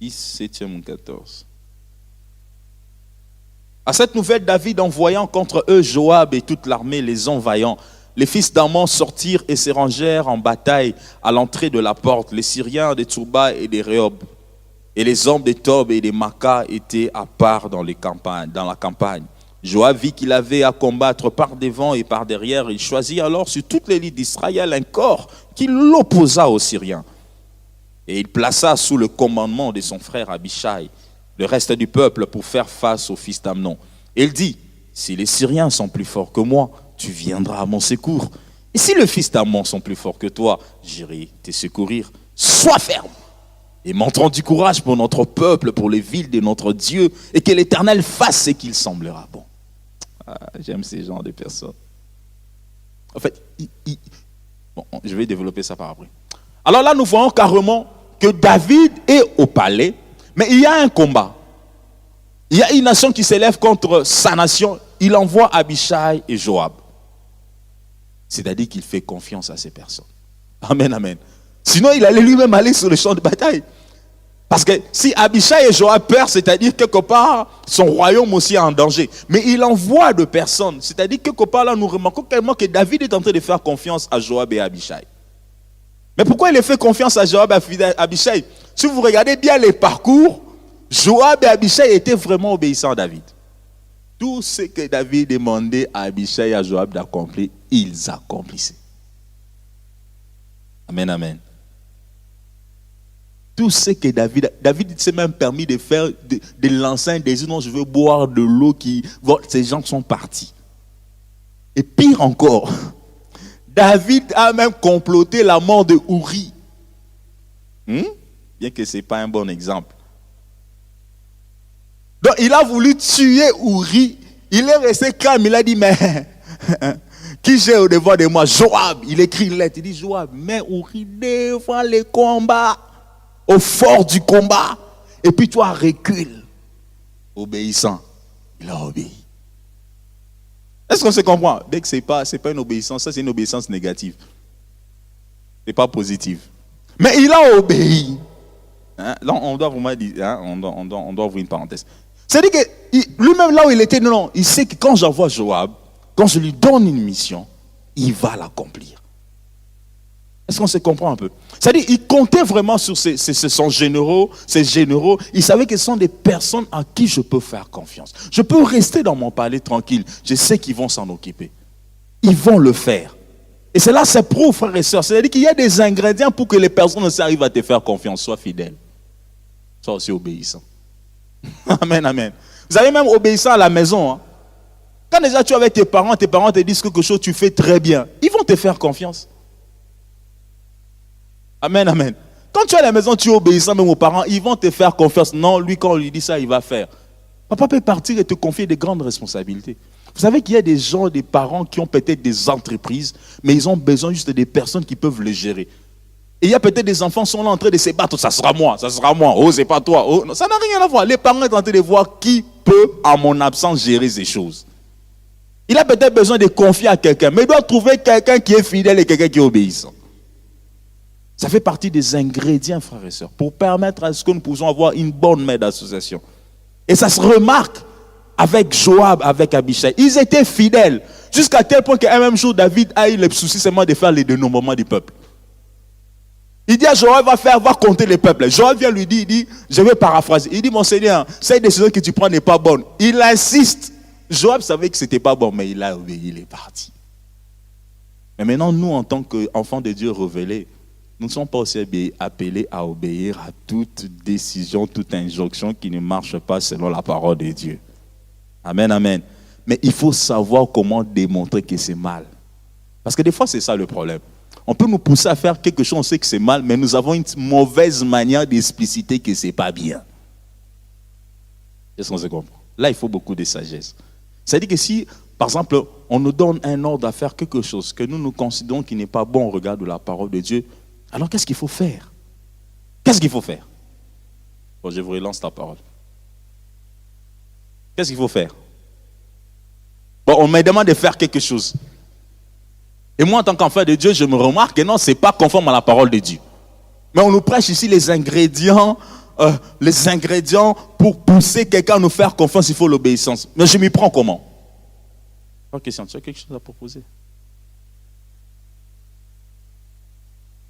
10, 7e ou 14. À cette nouvelle, David, envoyant contre eux Joab et toute l'armée, les hommes vaillants, les fils d'Ammon sortirent et se rangèrent en bataille à l'entrée de la porte. Les Syriens de Tsoba et des Rehob et les hommes de Tob et des Maca étaient à part dans la campagne. Joab vit qu'il avait à combattre par devant et par derrière. Il choisit alors sur toute l'élite d'Israël un corps qui l'opposa aux Syriens. Et il plaça sous le commandement de son frère Abishai le reste du peuple pour faire face aux fils d'Amnon. Et il dit, si les Syriens sont plus forts que moi, tu viendras à mon secours. Et si les fils d'Ammon sont plus forts que toi, j'irai te secourir. Sois ferme et montrons du courage pour notre peuple, pour les villes de notre Dieu, et que l'Éternel fasse ce qu'il semblera bon. J'aime ces genres de personnes. En fait, bon, je vais développer ça par après. Alors là, nous voyons carrément que David est au palais, mais il y a un combat. Il y a une nation qui s'élève contre sa nation. Il envoie Abishai et Joab. C'est-à-dire qu'il fait confiance à ces personnes. Amen, amen. Sinon, il allait lui-même aller sur le champ de bataille. Parce que si Abishai et Joab perdent, c'est-à-dire quelque part, son royaume aussi est en danger. Mais il envoie de personnes. C'est-à-dire quelque part, là, nous remarquons tellement que David est en train de faire confiance à Joab et à Abishai. Mais pourquoi il a fait confiance à Joab et à Abishai? Si vous regardez bien les parcours, Joab et Abishai étaient vraiment obéissants à David. Tout ce que David demandait à Abishai et à Joab d'accomplir, ils accomplissaient. Amen, amen. Tout ce que David s'est même permis de faire, de lancer un désir, non, je veux boire de l'eau ces gens sont partis. Et pire encore, David a même comploté la mort de Uri. Bien que ce n'est pas un bon exemple. Donc il a voulu tuer Uri. Il est resté calme. Il a dit, mais qui j'ai au devant de moi? Joab. Il écrit une lettre. Il dit, Joab, mais Uri devant le combat, au fort du combat. Et puis toi, recule. Obéissant. Il a obéi. Est-ce qu'on se comprend? Dès que ce n'est pas une obéissance, ça c'est une obéissance négative. Ce n'est pas positive. Mais il a obéi. Là, on doit vraiment dire, on doit ouvrir une parenthèse. C'est-à-dire que lui-même, là où il était, non, il sait que quand j'envoie Joab, quand je lui donne une mission, il va l'accomplir. Est-ce qu'on se comprend un peu? C'est-à-dire qu'il comptait vraiment sur ses généraux. Il savait que ce sont des personnes à qui je peux faire confiance. Je peux rester dans mon palais tranquille. Je sais qu'ils vont s'en occuper. Ils vont le faire. Et cela, c'est prouve, frères et sœurs. C'est-à-dire qu'il y a des ingrédients pour que les personnes aussi arrivent à te faire confiance. Sois fidèle. Sois aussi obéissant. Amen, amen. Vous avez même obéissant à la maison. Quand déjà tu es avec tes parents te disent quelque chose, tu fais très bien. Ils vont te faire confiance. Amen, amen. Quand tu es à la maison, tu es obéissant même aux parents, ils vont te faire confiance. Non, lui, quand on lui dit ça, il va faire. Papa peut partir et te confier de grandes responsabilités. Vous savez qu'il y a des gens, des parents qui ont peut-être des entreprises, mais ils ont besoin juste des personnes qui peuvent les gérer. Et il y a peut-être des enfants qui sont là en train de se battre. Ça sera moi. Oh, c'est pas toi. Oh, non, ça n'a rien à voir. Les parents sont en train de voir qui peut, à mon absence, gérer ces choses. Il a peut-être besoin de confier à quelqu'un, mais il doit trouver quelqu'un qui est fidèle et quelqu'un qui est obéissant. Ça fait partie des ingrédients, frères et sœurs, pour permettre à ce que nous puissions avoir une bonne mère d'association. Et ça se remarque avec Joab, avec Abishai. Ils étaient fidèles, jusqu'à tel point qu'un même jour, David a eu le souci seulement de faire les dénombrements du peuple. Il dit à Joab, va compter les peuples. Joab vient lui dire, il dit, je vais paraphraser. Il dit, mon Seigneur, cette décision que tu prends n'est pas bonne. Il insiste. Joab savait que ce n'était pas bon, mais il a obéi, il est parti. Mais maintenant, nous, en tant qu'enfants de Dieu révélés, nous ne sommes pas aussi appelés à obéir à toute décision, toute injonction qui ne marche pas selon la parole de Dieu. Amen, amen. Mais il faut savoir comment démontrer que c'est mal. Parce que des fois, c'est ça le problème. On peut nous pousser à faire quelque chose, on sait que c'est mal, mais nous avons une mauvaise manière d'expliciter que ce n'est pas bien. Est-ce qu'on se comprend? Là, il faut beaucoup de sagesse. C'est-à-dire que si, par exemple, on nous donne un ordre à faire quelque chose que nous considérons qui n'est pas bon au regard de la parole de Dieu, alors qu'est-ce qu'il faut faire? Qu'est-ce qu'il faut faire? Bon, je vous relance la parole. Qu'est-ce qu'il faut faire? Bon, on me demande de faire quelque chose. Et moi, en tant qu'enfant de Dieu, je me remarque que non, ce n'est pas conforme à la parole de Dieu. Mais on nous prêche ici les ingrédients pour pousser quelqu'un à nous faire confiance, il faut l'obéissance. Mais je m'y prends comment? Ok, question, tu as quelque chose à proposer?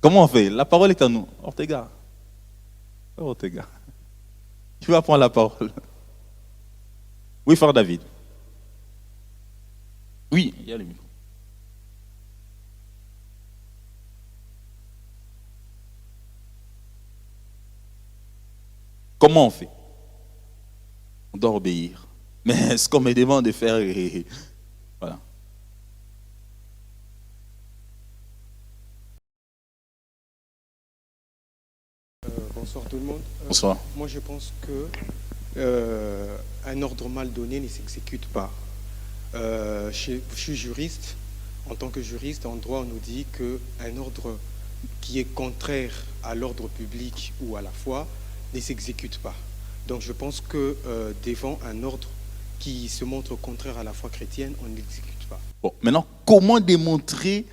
Comment on fait? La parole est à nous. Ortega. Ortega. Tu vas prendre la parole. Oui, frère David. Oui, il y a le micro. Comment on fait? On doit obéir. Mais ce qu'on me demande de faire, voilà.
Bonsoir tout le monde.
Bonsoir.
Moi je pense que un ordre mal donné ne s'exécute pas. Je suis juriste. En tant que juriste, en droit, on nous dit qu'un ordre qui est contraire à l'ordre public ou à la foi ne s'exécute pas. Donc je pense que devant un ordre qui se montre contraire à la foi chrétienne, on ne l'exécute pas.
Bon, maintenant, comment démontrer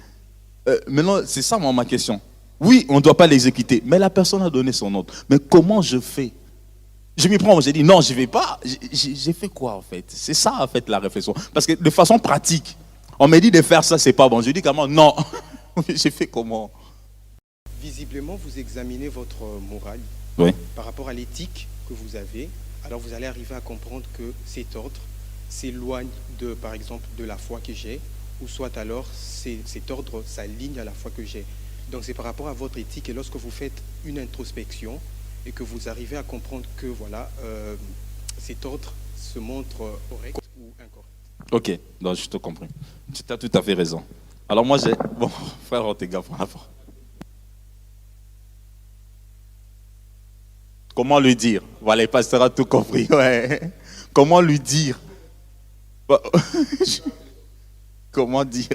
maintenant, c'est ça ma question. Oui, on ne doit pas l'exécuter, mais la personne a donné son ordre. Mais comment je fais? Je m'y prends, j'ai dit non, je ne vais pas. J'ai fait quoi en fait? C'est ça en fait la réflexion. Parce que de façon pratique, on me dit de faire ça, c'est pas bon. Je dis comment? Non. J'ai fait comment?
Visiblement, vous examinez votre morale.
Oui.
Par rapport à l'éthique que vous avez, alors vous allez arriver à comprendre que cet ordre s'éloigne par exemple, de la foi que j'ai, ou soit alors cet ordre s'aligne à la foi que j'ai. Donc c'est par rapport à votre éthique, et lorsque vous faites une introspection et que vous arrivez à comprendre que voilà, cet ordre se montre correct ou incorrect.
Ok, donc je te comprends. Tu as tout à fait raison. Alors moi j'ai... Bon, frère Ortega, prends la parole. Comment lui dire? Voilà, le pasteur a tout compris. Ouais. Comment lui dire? Comment dire?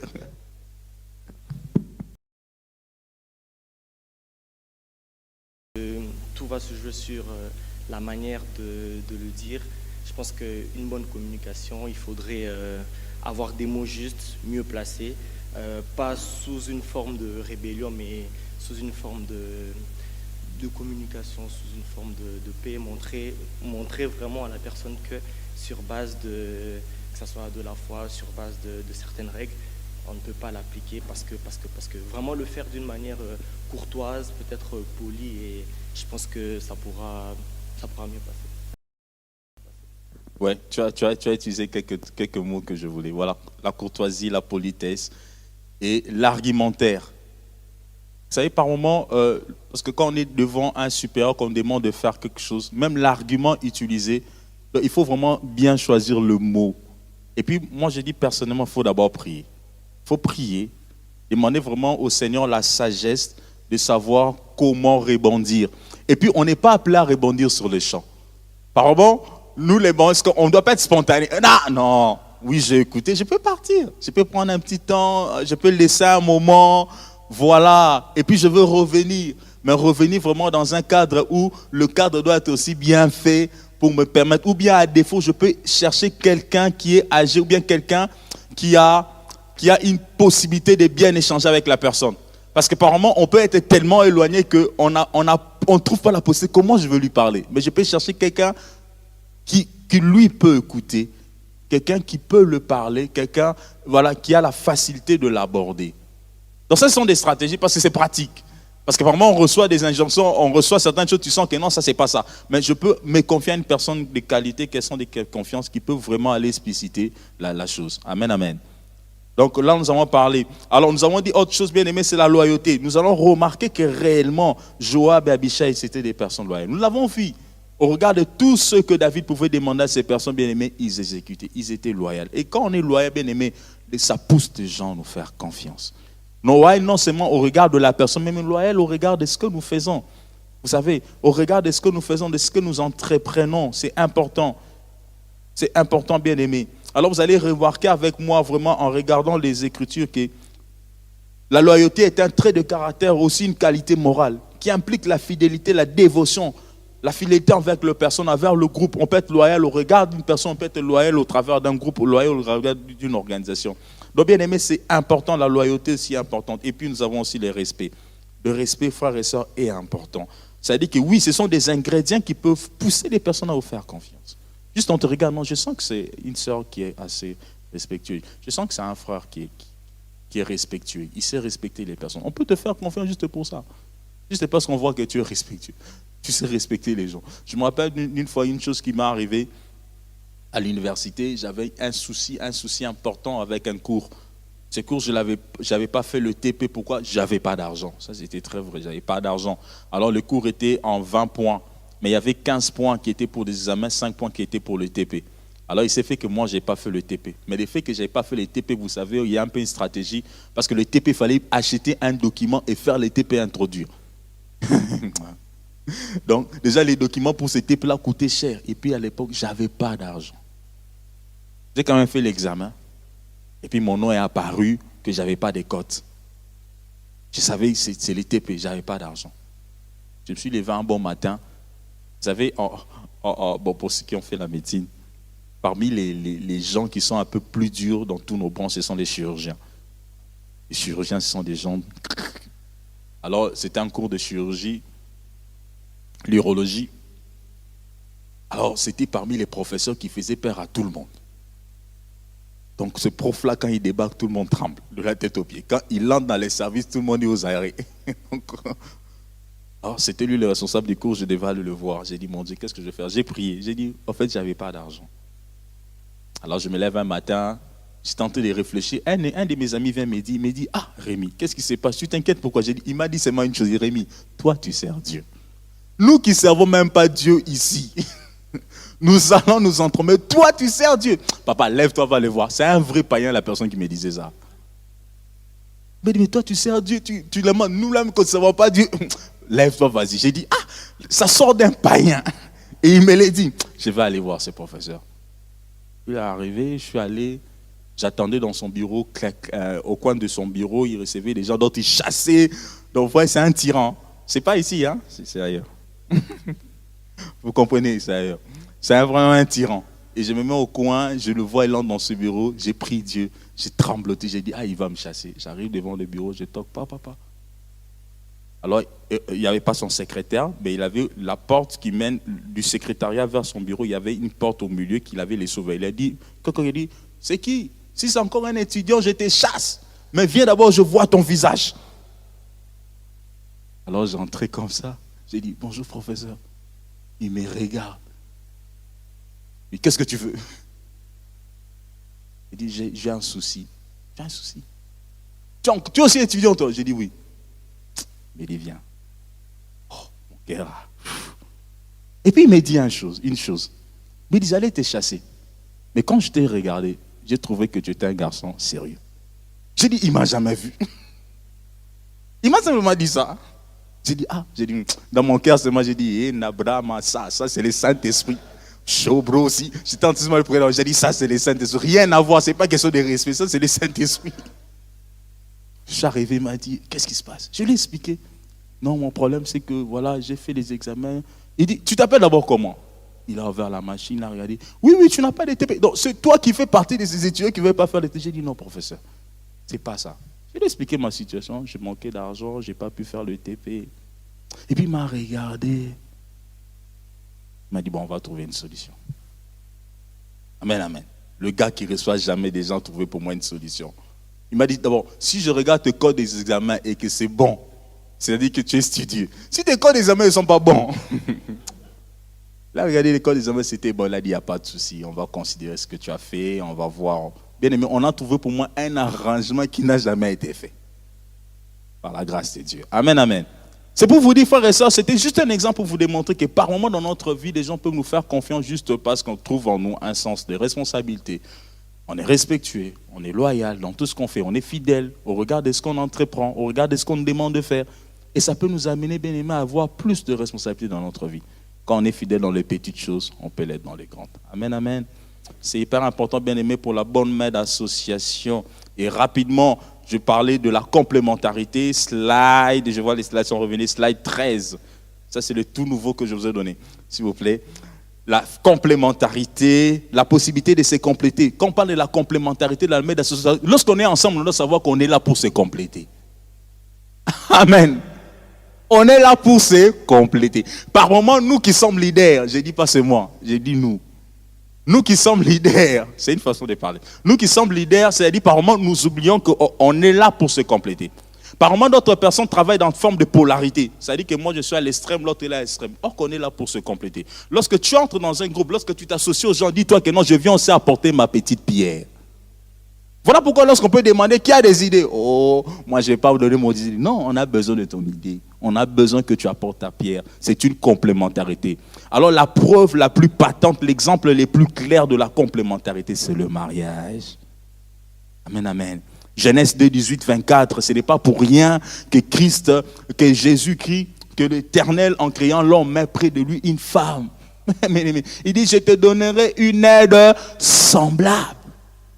Tout va se jouer sur la manière de le dire. Je pense qu'une bonne communication, il faudrait avoir des mots justes, mieux placés, pas sous une forme de rébellion, mais sous une forme de communication, sous une forme de paix, montrer vraiment à la personne que sur base que ce soit de la foi, sur base de certaines règles, on ne peut pas l'appliquer parce que vraiment le faire d'une manière courtoise, peut-être polie, et je pense que ça pourra mieux passer.
Ouais, tu as utilisé quelques mots que je voulais. Voilà, la courtoisie, la politesse et l'argumentaire. Vous savez, par moment, parce que quand on est devant un supérieur, qu'on demande de faire quelque chose, même l'argument utilisé, il faut vraiment bien choisir le mot. Et puis, moi, je dis personnellement, il faut d'abord prier. Il faut prier, demander vraiment au Seigneur la sagesse de savoir comment rebondir. Et puis, on n'est pas appelé à rebondir sur les champs. Par moment, nous, les bons, on ne doit pas être spontané. Non, oui, j'ai écouté, je peux partir. Je peux prendre un petit temps, je peux laisser un moment Voilà. Et puis je veux revenir. Mais revenir vraiment dans un cadre où le cadre doit être aussi bien fait pour me permettre, ou bien à défaut, je peux chercher quelqu'un qui est âgé ou bien quelqu'un qui a une possibilité de bien échanger avec la personne. Parce que par moment, on peut être tellement éloigné qu'on ne trouve pas la possibilité. Comment je veux lui parler? Mais je peux chercher quelqu'un qui lui peut écouter, quelqu'un qui peut le parler, quelqu'un voilà, qui a la facilité de l'aborder. Donc ça, ce sont des stratégies parce que c'est pratique. Parce que par moment, on reçoit des injonctions, on reçoit certaines choses, tu sens que non, ça, c'est pas ça. Mais je peux me confier à une personne de qualité, quelles sont des confiances qui peuvent vraiment aller expliciter la chose. Amen, amen. Donc là, nous avons parlé. Alors, nous avons dit autre chose bien aimée, c'est la loyauté. Nous allons remarquer que réellement, Joab et Abishai, c'était des personnes loyales. Nous l'avons vu. Au regard de tout ce que David pouvait demander à ces personnes bien aimées, ils exécutaient, ils étaient loyaux. Et quand on est loyal, bien aimé, ça pousse les gens à nous faire confiance. Loyal non seulement au regard de la personne, mais loyal au regard de ce que nous faisons. Vous savez, au regard de ce que nous faisons, de ce que nous entreprenons, c'est important. C'est important, bien aimé. Alors vous allez remarquer avec moi vraiment en regardant les Écritures que la loyauté est un trait de caractère, aussi une qualité morale qui implique la fidélité, la dévotion, la fidélité envers la personne, envers le groupe. On peut être loyal au regard d'une personne, on peut être loyal au travers d'un groupe, loyal au regard d'une organisation. Donc bien aimé, c'est important, la loyauté aussi importante. Et puis nous avons aussi le respect. Le respect, frères et sœurs, est important. C'est-à-dire que oui, ce sont des ingrédients qui peuvent pousser les personnes à vous faire confiance. Juste en te regardant, je sens que c'est une sœur qui est assez respectueuse. Je sens que c'est un frère qui est respectueux. Il sait respecter les personnes. On peut te faire confiance juste pour ça. Juste parce qu'on voit que tu es respectueux. Tu sais respecter les gens. Je me rappelle d'une fois une chose qui m'est arrivée à l'université. J'avais un souci important avec un cours. Ce cours, je n'avais pas fait le TP. Pourquoi? Je n'avais pas d'argent. Ça, c'était très vrai. Je n'avais pas d'argent. Alors, le cours était en 20 points. Mais il y avait 15 points qui étaient pour des examens, 5 points qui étaient pour le TP. Alors, il s'est fait que moi, je n'ai pas fait le TP. Mais le fait que je n'ai pas fait le TP, vous savez, il y a un peu une stratégie. Parce que le TP, il fallait acheter un document et faire le TP introduire. Donc, déjà, les documents pour ce TP-là coûtaient cher. Et puis, à l'époque, je n'avais pas d'argent. J'ai quand même fait l'examen. Et puis, mon nom est apparu que je n'avais pas de cotes. Je savais que c'est le TP, je n'avais pas d'argent. Je me suis levé un bon matin. Vous savez, bon, pour ceux qui ont fait la médecine, parmi les gens qui sont un peu plus durs dans tous nos branches, ce sont les chirurgiens. Les chirurgiens, ce sont des gens... Alors, c'était un cours de chirurgie, l'urologie. Alors, c'était parmi les professeurs qui faisaient peur à tout le monde. Donc, ce prof-là, quand il débarque, tout le monde tremble, de la tête aux pieds. Quand il entre dans les services, tout le monde est aux arrêts. Alors, c'était lui le responsable du cours, je devais aller le voir. J'ai dit, mon Dieu, qu'est-ce que je vais faire? J'ai prié. J'ai dit, en fait, je n'avais pas d'argent. Alors, je me lève un matin, j'ai tenté de réfléchir. Un de mes amis vient me dire, il me dit, ah, Rémi, qu'est-ce qui se passe? Tu t'inquiètes pourquoi? J'ai dit, il m'a dit seulement une chose, Rémi, toi, tu sers Dieu. Nous qui ne servons même pas Dieu ici, nous allons nous entremettre. Toi, tu sers Dieu. Papa, lève-toi, va le voir. C'est un vrai païen, la personne qui me disait ça. Mais toi, tu sers Dieu, tu le demandes. Nous-là, nous ne servons pas Dieu. Lève-toi, vas-y. J'ai dit, ah, ça sort d'un païen. Et il me l'a dit, je vais aller voir ce professeur. Il est arrivé, je suis allé, j'attendais dans son bureau, au coin de son bureau, il recevait des gens, d'autres il chassait. Donc, ouais, c'est un tyran. C'est pas ici, hein, c'est ailleurs. Vous comprenez, c'est ailleurs. C'est vraiment un tyran. Et je me mets au coin, je le vois, il entre dans ce bureau, j'ai prié Dieu, j'ai trembloté, j'ai dit, ah, il va me chasser. J'arrive devant le bureau, je toque, papa. Alors, il n'y avait pas son secrétaire, mais il avait la porte qui mène du secrétariat vers son bureau. Il y avait une porte au milieu qu'il avait les sauvés. Il a dit, c'est qui? Si c'est encore un étudiant, je te chasse. Mais viens d'abord, je vois ton visage. Alors, j'entrais comme ça. J'ai dit, bonjour professeur. Il me regarde. Mais qu'est-ce que tu veux? Il dit, j'ai un souci. J'ai un souci. Tu es aussi étudiant, toi? J'ai dit oui. Mais il dit, viens. Oh, mon cœur. Et puis il m'a dit une chose. Il me dit, j'allais te chasser. Mais quand je t'ai regardé, j'ai trouvé que tu étais un garçon sérieux. J'ai dit, il ne m'a jamais vu. Il m'a simplement dit ça. J'ai dit, dans mon cœur, c'est moi, j'ai dit, Nabrama, ça c'est le Saint-Esprit. Chaud, bro aussi. J'étais en train de prénom. J'ai dit, ça c'est le Saint-Esprit. Rien à voir, c'est pas question de respect, ça c'est le Saint-Esprit. Je suis arrivé, il m'a dit, qu'est-ce qui se passe? Je lui ai expliqué. Non, mon problème, c'est que voilà, j'ai fait les examens. Il dit, tu t'appelles d'abord comment? Il a ouvert la machine, il a regardé. Oui, tu n'as pas de TP. Donc, c'est toi qui fais partie de ces étudiants qui ne veulent pas faire les TP. J'ai dit, non, professeur, c'est pas ça. Je lui ai expliqué ma situation. Je manquais d'argent, je n'ai pas pu faire le TP. Et puis, il m'a regardé. Il m'a dit, bon, on va trouver une solution. Amen, amen. Le gars qui ne reçoit jamais des gens trouver pour moi une solution. Il m'a dit, d'abord, si je regarde tes codes des examens et que c'est bon, c'est-à-dire que tu es studieux. Si tes codes des examens ne sont pas bons, là, regardez, les codes des examens, c'était bon. Là, il n'y a pas de souci. On va considérer ce que tu as fait, on va voir. Bien aimé, on a trouvé pour moi un arrangement qui n'a jamais été fait. Par la grâce de Dieu. Amen, amen. C'est pour vous dire, frères et sœurs, c'était juste un exemple pour vous démontrer que par moments dans notre vie, les gens peuvent nous faire confiance juste parce qu'on trouve en nous un sens de responsabilité. On est respectueux, on est loyal dans tout ce qu'on fait, on est fidèle au regard de ce qu'on entreprend, au regard de ce qu'on nous demande de faire. Et ça peut nous amener, bien aimés, à avoir plus de responsabilité dans notre vie. Quand on est fidèle dans les petites choses, on peut l'être dans les grandes. Amen, amen. C'est hyper important, bien aimé, pour la bonne mère d'association. Et rapidement, je parlais de la complémentarité. Slide, je vois les slides sont revenus. Slide 13. Ça, c'est le tout nouveau que je vous ai donné, s'il vous plaît. La complémentarité, la possibilité de se compléter. Quand on parle de la complémentarité de la mère d'association, lorsqu'on est ensemble, on doit savoir qu'on est là pour se compléter. Amen. On est là pour se compléter. Par moments, nous qui sommes leaders, je ne dis pas c'est moi, je dis nous. Nous qui sommes leaders, c'est une façon de parler. Nous qui sommes leaders, c'est-à-dire par moments, nous oublions qu'on est là pour se compléter. Par moments, d'autres personnes travaillent dans une forme de polarité. C'est-à-dire que moi, je suis à l'extrême, l'autre est à l'extrême. Or qu'on est là pour se compléter. Lorsque tu entres dans un groupe, lorsque tu t'associes aux gens, dis-toi que non, je viens aussi apporter ma petite pierre. Voilà pourquoi lorsqu'on peut demander qui a des idées, oh, moi je ne vais pas vous donner mon idée. Non, on a besoin de ton idée. On a besoin que tu apportes ta pierre. C'est une complémentarité. Alors la preuve la plus patente, l'exemple le plus clair de la complémentarité, c'est le mariage. Amen, amen. Genèse 2, 18, 24, ce n'est pas pour rien que Jésus-Christ, que l'Éternel en créant l'homme met près de lui une femme. Il dit, je te donnerai une aide semblable.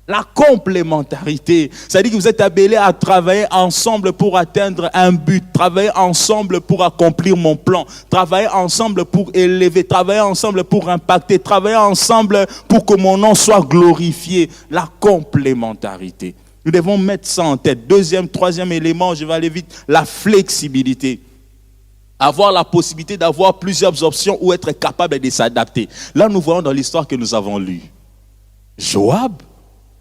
La complémentarité, c'est-à-dire que vous êtes appelés à travailler ensemble pour atteindre un but, travailler ensemble pour accomplir mon plan, travailler ensemble pour élever, travailler ensemble pour impacter, travailler ensemble pour que mon nom soit glorifié. La complémentarité. Nous devons mettre ça en tête. Deuxième, troisième élément, je vais aller vite, la flexibilité. Avoir la possibilité d'avoir plusieurs options ou être capable de s'adapter. Là, nous voyons dans l'histoire que nous avons lue. Joab,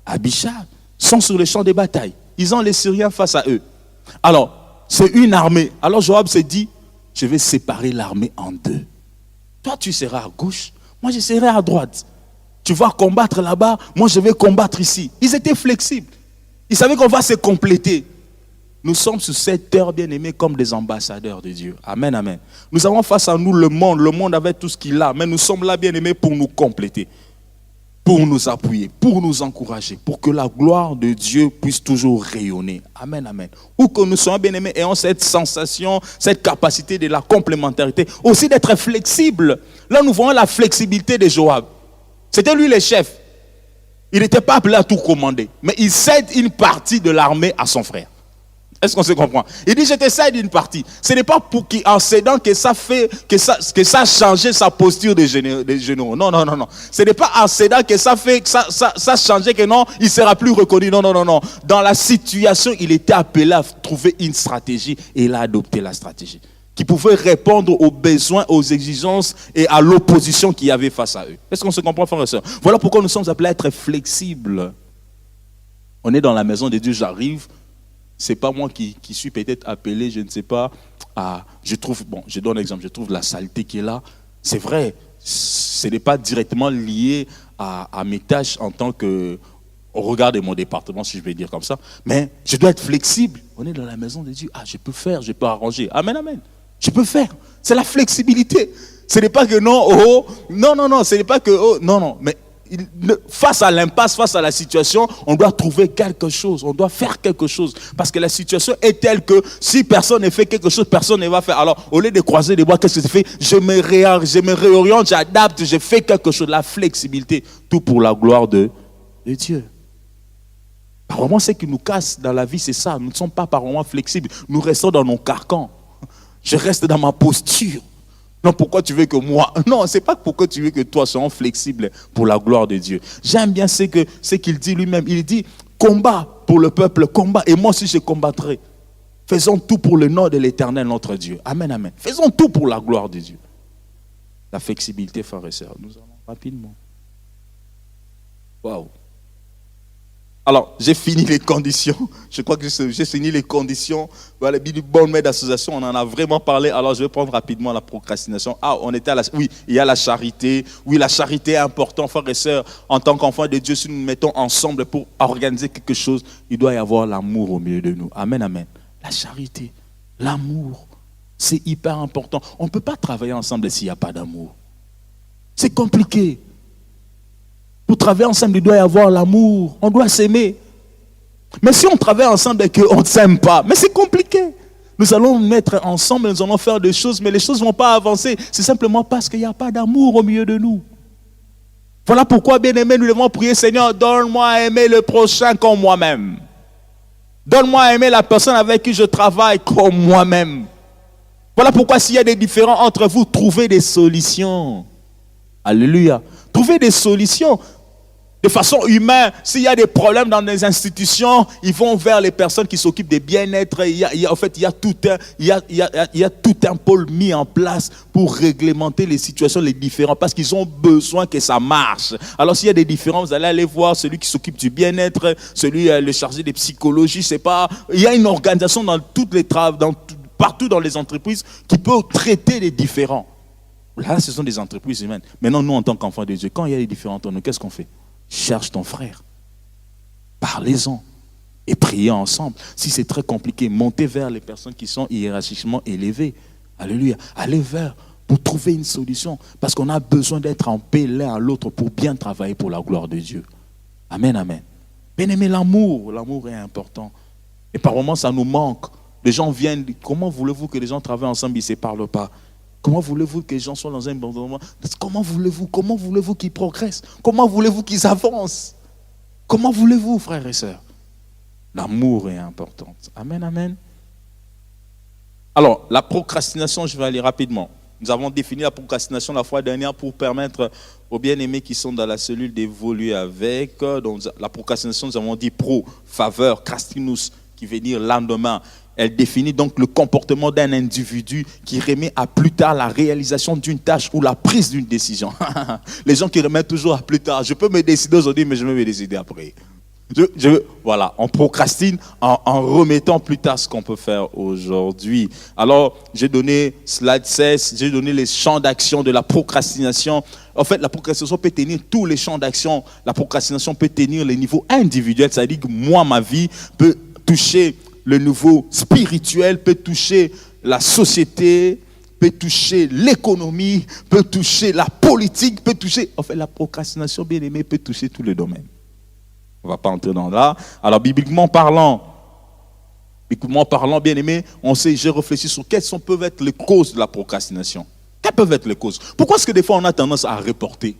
Abishai sont sur le champ de bataille. Ils ont les Syriens face à eux. Alors, c'est une armée. Alors Joab se dit, je vais séparer l'armée en deux. Toi, tu seras à gauche, moi je serai à droite. Tu vas combattre là-bas, moi je vais combattre ici. Ils étaient flexibles. Ils savaient qu'on va se compléter. Nous sommes sur cette terre, bien aimés, comme des ambassadeurs de Dieu. Amen, amen. Nous avons face à nous le monde avec tout ce qu'il a, mais nous sommes là, bien aimés, pour nous compléter. Pour nous appuyer, pour nous encourager, pour que la gloire de Dieu puisse toujours rayonner. Amen, amen. Ou que nous soyons bien-aimés, ayant cette sensation, cette capacité de la complémentarité, aussi d'être flexible. Là, nous voyons la flexibilité de Joab. C'était lui le chef. Il n'était pas appelé à tout commander, mais il cède une partie de l'armée à son frère. Est-ce qu'on se comprend? Il dit, je te cède une partie. Ce n'est pas pour qu'en cédant que ça a changé sa posture des généraux. Non. Ce n'est pas en cédant que ça a changé que non, il ne sera plus reconnu. Non. Dans la situation, il était appelé à trouver une stratégie et il a adopté la stratégie qui pouvait répondre aux besoins, aux exigences et à l'opposition qu'il y avait face à eux. Est-ce qu'on se comprend, frères et sœurs? Voilà pourquoi nous sommes appelés à être flexibles. On est dans la maison de Dieu, j'arrive. C'est pas moi qui suis peut-être appelé, je ne sais pas, je donne un exemple, je trouve la saleté qui est là. C'est vrai, ce n'est pas directement lié à mes tâches en tant que, au regard de mon département, si je vais dire comme ça, mais je dois être flexible. On est dans la maison de Dieu, je peux faire, je peux arranger. Amen, amen. Je peux faire. C'est la flexibilité. Ce n'est pas que non, ce n'est pas que non, mais face à l'impasse, face à la situation, on doit trouver quelque chose, on doit faire quelque chose. Parce que la situation est telle que si personne ne fait quelque chose, personne ne va faire. Alors, au lieu de croiser les bois, qu'est-ce que je fais? Je me réoriente, j'adapte, je fais quelque chose. La flexibilité, tout pour la gloire de Dieu. Par moments, ce qui nous casse dans la vie, c'est ça. Nous ne sommes pas par moments flexibles. Nous restons dans nos carcans. Je reste dans ma posture. Non, pourquoi tu veux que moi... Non, c'est pas pourquoi tu veux que toi sois flexible pour la gloire de Dieu. J'aime bien ce qu'il dit lui-même. Il dit, combat pour le peuple, combat. Et moi aussi, je combattrai. Faisons tout pour le nom de l'Éternel, notre Dieu. Amen, amen. Faisons tout pour la gloire de Dieu. La flexibilité, frères et sœurs. Nous allons rapidement. Waouh. Alors, j'ai fini les conditions. Je crois que j'ai fini les conditions. Voilà, le bon maître d'association, on en a vraiment parlé. Alors, je vais prendre rapidement la procrastination. On était oui, il y a la charité. Oui, la charité est importante, frères et sœurs. En tant qu'enfants de Dieu, si nous nous mettons ensemble pour organiser quelque chose, il doit y avoir l'amour au milieu de nous. Amen, amen. La charité, l'amour, c'est hyper important. On ne peut pas travailler ensemble s'il n'y a pas d'amour. C'est compliqué. Pour travailler ensemble, il doit y avoir l'amour. On doit s'aimer. Mais si on travaille ensemble et qu'on ne s'aime pas, mais c'est compliqué. Nous allons nous mettre ensemble, nous allons faire des choses, mais les choses ne vont pas avancer. C'est simplement parce qu'il n'y a pas d'amour au milieu de nous. Voilà pourquoi, bien aimé, nous devons prier, Seigneur, donne-moi à aimer le prochain comme moi-même. Donne-moi à aimer la personne avec qui je travaille comme moi-même. Voilà pourquoi s'il y a des différends entre vous, trouvez des solutions. Alléluia. Trouvez des solutions. De façon humaine, s'il y a des problèmes dans les institutions, ils vont vers les personnes qui s'occupent des bien-être. Il y a tout un pôle mis en place pour réglementer les situations, les différends, parce qu'ils ont besoin que ça marche. Alors s'il y a des différends, vous allez aller voir celui qui s'occupe du bien-être, le chargé de psychologie, c'est pas. Il y a une organisation dans toutes les partout dans les entreprises qui peut traiter les différends. Là, ce sont des entreprises humaines. Maintenant, nous, en tant qu'enfants de Dieu, quand il y a des différends entre nous, qu'est-ce qu'on fait? Cherche ton frère. Parlez-en. Et priez ensemble. Si c'est très compliqué, montez vers les personnes qui sont hiérarchiquement élevées. Alléluia. Allez vers pour trouver une solution. Parce qu'on a besoin d'être en paix l'un à l'autre pour bien travailler pour la gloire de Dieu. Amen, amen. Bien aimé, l'amour. L'amour est important. Et par moments, ça nous manque. Les gens viennent. Comment voulez-vous que les gens travaillent ensemble, ils ne se parlent pas? Comment voulez-vous que les gens soient dans un bon moment? Comment voulez-vous qu'ils progressent? Comment voulez-vous qu'ils avancent? Comment voulez-vous, frères et sœurs? L'amour est important. Amen, amen. Alors, la procrastination, je vais aller rapidement. Nous avons défini la procrastination la fois dernière pour permettre aux bien-aimés qui sont dans la cellule d'évoluer avec. Donc, la procrastination, nous avons dit pro, faveur, crastinus, qui veut dire lendemain. Elle définit donc le comportement d'un individu qui remet à plus tard la réalisation d'une tâche ou la prise d'une décision. Les gens qui remettent toujours à plus tard. Je peux me décider aujourd'hui, mais je vais me décider après. Voilà, on procrastine en remettant plus tard ce qu'on peut faire aujourd'hui. Alors, j'ai donné slide 16, j'ai donné les champs d'action de la procrastination. En fait, la procrastination peut tenir tous les champs d'action. La procrastination peut tenir les niveaux individuels, c'est-à-dire que moi, ma vie peut toucher le niveau spirituel, peut toucher la société, peut toucher l'économie, peut toucher la politique, peut toucher... En fait, la procrastination, bien aimée, peut toucher tous les domaines. On ne va pas entrer dans là. Alors, bibliquement parlant, bien aimé, j'ai réfléchi sur quelles peuvent être les causes de la procrastination. Quelles peuvent être les causes? Pourquoi est-ce que des fois on a tendance à reporter?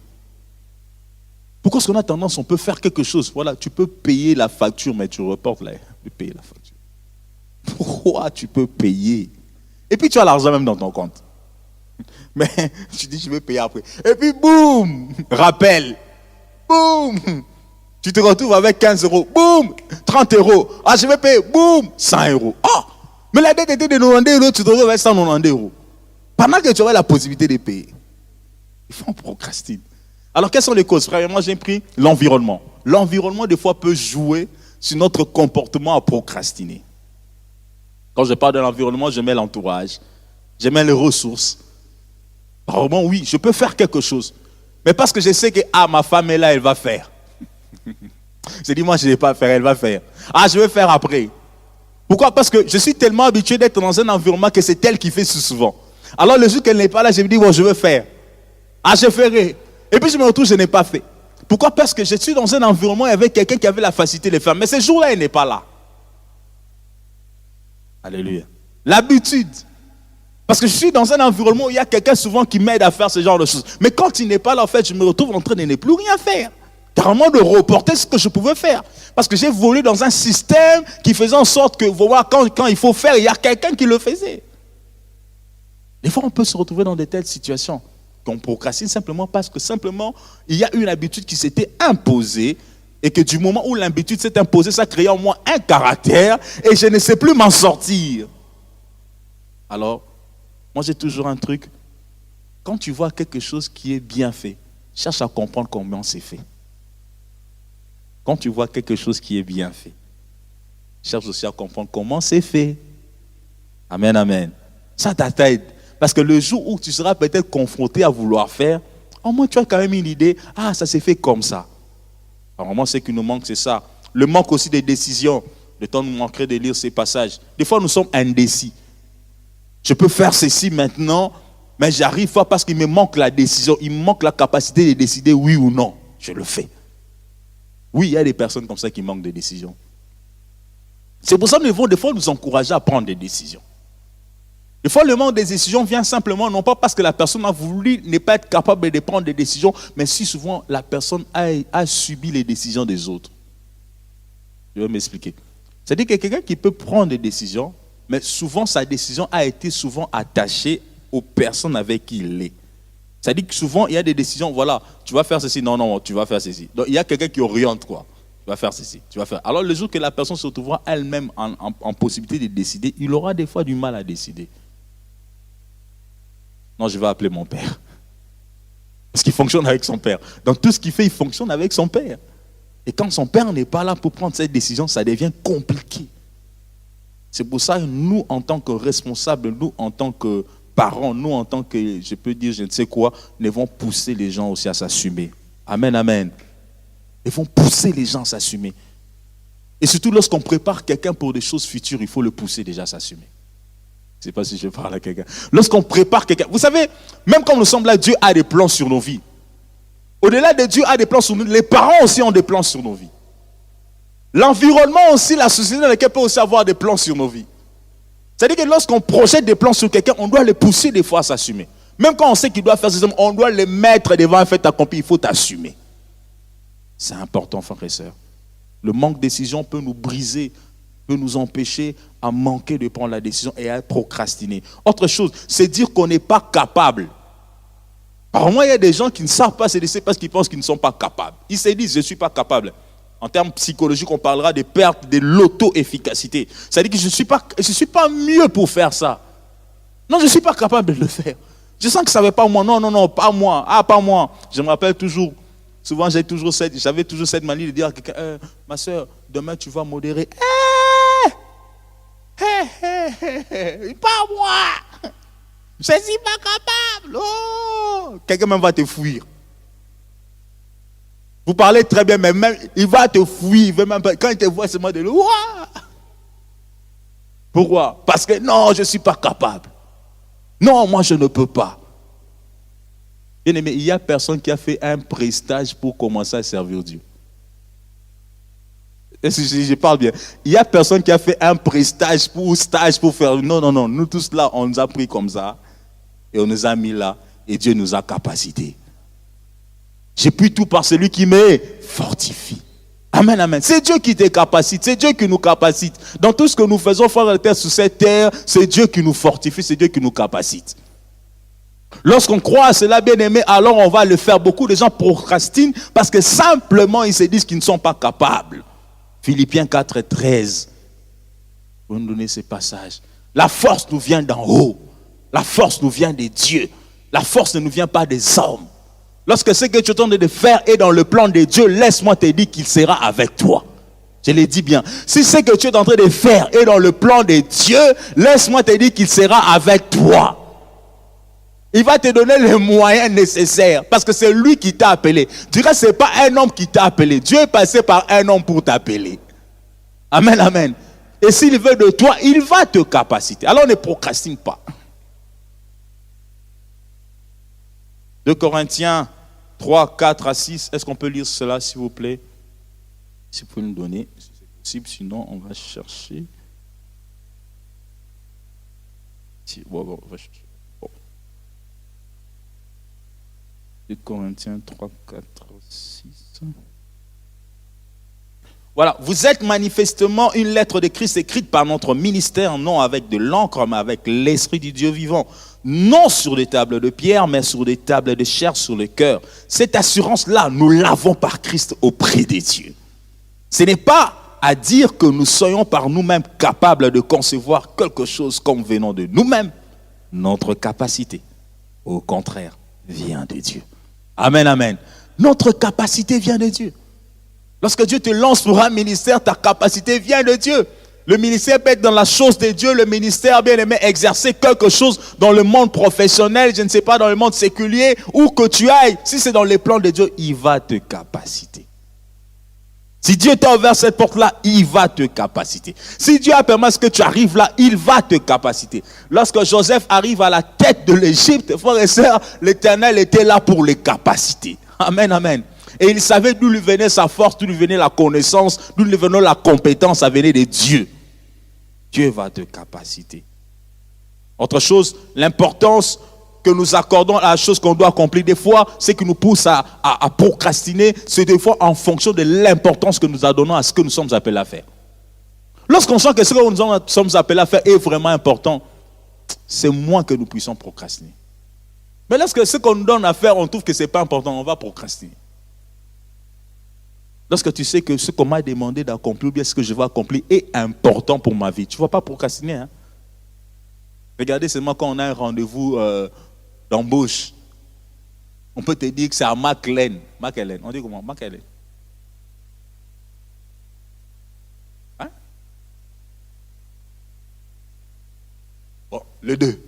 Pourquoi est-ce qu'on a tendance, on peut faire quelque chose? Voilà, tu peux payer la facture, mais tu reportes de payer la facture. Pourquoi tu peux payer? Et puis tu as l'argent même dans ton compte. Mais tu dis, je vais payer après. Et puis boum, rappel. Boum, tu te retrouves avec 15 euros. Boum, 30 euros. Ah, je vais payer. Boum, 100 euros. Oh, mais la dette était de 90 euros, tu te retrouves avec 190 euros. Pendant que tu aurais la possibilité de payer. Il faut en procrastiner. Alors, quelles sont les causes? Premièrement, j'ai pris l'environnement. L'environnement, des fois, peut jouer sur notre comportement à procrastiner. Quand je parle de l'environnement, je mets l'entourage. Je mets les ressources. Apparemment, oui, je peux faire quelque chose. Mais parce que je sais que ma femme est là, elle va faire. Je dis, moi, je ne vais pas faire, elle va faire. Je vais faire après. Pourquoi? Parce que je suis tellement habitué d'être dans un environnement que c'est elle qui fait souvent. Alors, le jour qu'elle n'est pas là, je me dis, bon, je vais faire. Je ferai. Et puis, je me retrouve, je n'ai pas fait. Pourquoi? Parce que je suis dans un environnement avec quelqu'un qui avait la facilité de le faire. Mais ce jour-là, elle n'est pas là. Alléluia. L'habitude. Parce que je suis dans un environnement où il y a quelqu'un souvent qui m'aide à faire ce genre de choses. Mais quand il n'est pas là, en fait, je me retrouve en train de ne plus rien faire. littéralement de reporter ce que je pouvais faire. Parce que j'ai évolué dans un système qui faisait en sorte que, voilà, quand il faut faire, il y a quelqu'un qui le faisait. Des fois, on peut se retrouver dans de telles situations qu'on procrastine simplement parce que simplement, il y a une habitude qui s'était imposée et que du moment où l'habitude s'est imposée, ça crée en moi un caractère et je ne sais plus m'en sortir. Alors, moi j'ai toujours un truc, quand tu vois quelque chose qui est bien fait, cherche à comprendre comment c'est fait. Quand tu vois quelque chose qui est bien fait, cherche aussi à comprendre comment c'est fait. Amen, amen. Ça t'aide. Parce que le jour où tu seras peut-être confronté à vouloir faire, au moins tu as quand même une idée, ah, ça s'est fait comme ça. Apparemment, ce qui nous manque, c'est ça. Le manque aussi des décisions. Le temps nous manquerait de lire ces passages. Des fois, nous sommes indécis. Je peux faire ceci maintenant, mais j'arrive pas parce qu'il me manque la décision. Il me manque la capacité de décider oui ou non. Je le fais. Oui, il y a des personnes comme ça qui manquent de décision. C'est pour ça que nous devons des fois nous encourager à prendre des décisions. Des fois, le manque de décision vient simplement, non pas parce que la personne a voulu ne pas être capable de prendre des décisions, mais si souvent la personne a subi les décisions des autres. Je vais m'expliquer. C'est-à-dire qu'il y a quelqu'un qui peut prendre des décisions, mais souvent sa décision a été souvent attachée aux personnes avec qui il est. C'est-à-dire que souvent il y a des décisions, voilà, tu vas faire ceci, non, tu vas faire ceci. Donc il y a quelqu'un qui oriente quoi. Tu vas faire ceci, tu vas faire. Alors le jour que la personne se retrouvera elle-même en possibilité de décider, il aura des fois du mal à décider. Non, je vais appeler mon père. Parce qu'il fonctionne avec son père. Dans tout ce qu'il fait, il fonctionne avec son père. Et quand son père n'est pas là pour prendre cette décision, ça devient compliqué. C'est pour ça que nous, en tant que responsables, nous, en tant que parents, nous, en tant que, je peux dire, je ne sais quoi, nous devons pousser les gens aussi à s'assumer. Amen, amen. Ils vont pousser les gens à s'assumer. Et surtout, lorsqu'on prépare quelqu'un pour des choses futures, il faut le pousser déjà à s'assumer. Je ne sais pas si je parle à quelqu'un. Lorsqu'on prépare quelqu'un, vous savez, même quand nous sommes là, Dieu a des plans sur nos vies. Au-delà de Dieu a des plans sur nous, les parents aussi ont des plans sur nos vies. L'environnement aussi, la société dans laquelle peut aussi avoir des plans sur nos vies. C'est-à-dire que lorsqu'on projette des plans sur quelqu'un, on doit les pousser des fois à s'assumer. Même quand on sait qu'il doit faire ces hommes, on doit les mettre devant un fait accompli, il faut t'assumer. C'est important, frères et sœurs. Le manque de décision peut nous briser, peut nous empêcher à manquer de prendre la décision et à procrastiner. Autre chose, c'est dire qu'on n'est pas capable. Par moi, il y a des gens qui ne savent pas se laisser parce qu'ils pensent qu'ils ne sont pas capables. Ils se disent, je ne suis pas capable. En termes psychologiques, on parlera de perte de l'auto-efficacité. C'est-à-dire que je ne suis pas mieux pour faire ça. Non, je ne suis pas capable de le faire. Je sens que ça ne va pas moi. Non, pas moi. Ah, pas moi. Je me rappelle toujours, souvent j'avais toujours cette manie de dire à quelqu'un, ma soeur, demain tu vas modérer. Pas moi. Je ne suis pas capable. Oh. Quelqu'un même va te fuir. Vous parlez très bien, mais même il va te fuir. Il veut même pas, quand il te voit, c'est moi de lui. Pourquoi? Parce que non, je ne suis pas capable. Non, moi je ne peux pas. Bien aimé, il n'y a personne qui a fait un prestage pour commencer à servir Dieu. Je parle bien. Il n'y a personne qui a fait un prestage stage pour faire. Non. Nous tous là, on nous a pris comme ça. Et on nous a mis là. Et Dieu nous a capacités. J'ai pu tout par celui qui me fortifie. Amen, amen. C'est Dieu qui te capacite. C'est Dieu qui nous capacite. Dans tout ce que nous faisons, frères et sœurs, sur cette terre, c'est Dieu qui nous fortifie. C'est Dieu qui nous capacite. Lorsqu'on croit à cela, bien aimé, alors on va le faire. Beaucoup de gens procrastinent parce que simplement ils se disent qu'ils ne sont pas capables. Philippiens 4:13. Vous nous donnez ces passages. La force nous vient d'en haut. La force nous vient de Dieu. La force ne nous vient pas des hommes. Lorsque ce que tu es en train de faire est dans le plan de Dieu, laisse-moi te dire qu'il sera avec toi. Je l'ai dit bien. Si ce que tu es en train de faire est dans le plan de Dieu, laisse-moi te dire qu'il sera avec toi. Il va te donner les moyens nécessaires parce que c'est lui qui t'a appelé. Tu dirais, ce n'est pas un homme qui t'a appelé. Dieu est passé par un homme pour t'appeler. Amen, amen. Et s'il veut de toi, il va te capaciter. Alors ne procrastine pas. 2 Corinthiens 3, 4 à 6. Est-ce qu'on peut lire cela, s'il vous plaît? Si vous pouvez nous donner, si c'est possible. Sinon, on va chercher. On va chercher. 2 Corinthiens 3, 4, 6. Voilà, vous êtes manifestement une lettre de Christ écrite par notre ministère, non avec de l'encre, mais avec l'Esprit du Dieu vivant. Non sur des tables de pierre, mais sur des tables de chair sur le cœur. Cette assurance-là, nous l'avons par Christ auprès des dieux. Ce n'est pas à dire que nous soyons par nous-mêmes capables de concevoir quelque chose comme venant de nous-mêmes. Notre capacité, au contraire, vient de Dieu. Amen, amen. Notre capacité vient de Dieu. Lorsque Dieu te lance pour un ministère, ta capacité vient de Dieu. Le ministère peut être dans la chose de Dieu, le ministère, bien aimé, exercer quelque chose dans le monde professionnel, je ne sais pas, dans le monde séculier, où que tu ailles. Si c'est dans les plans de Dieu, il va te capaciter. Si Dieu t'a ouvert cette porte-là, il va te capaciter. Si Dieu a permis que tu arrives là, il va te capaciter. Lorsque Joseph arrive à la tête de l'Égypte, frères et sœurs, l'Éternel était là pour les capaciter. Amen, amen. Et il savait d'où lui venait sa force, d'où lui venait la connaissance, d'où lui venait la compétence, ça venait de Dieu. Dieu va te capaciter. Autre chose, l'importance que nous accordons à la chose qu'on doit accomplir, des fois, ce qui nous pousse à procrastiner, c'est des fois en fonction de l'importance que nous donnons à ce que nous sommes appelés à faire. Lorsqu'on sent que ce que nous sommes appelés à faire est vraiment important, c'est moins que nous puissions procrastiner. Mais lorsque ce qu'on nous donne à faire, on trouve que ce n'est pas important, on va procrastiner. Lorsque tu sais que ce qu'on m'a demandé d'accomplir, ou bien ce que je vais accomplir est important pour ma vie, tu ne vas pas procrastiner. Hein? Regardez seulement quand on a un rendez-vous d'embauche. On peut te dire que c'est à McLean. McLean, on dit comment? McLean. Hein? Bon, les deux.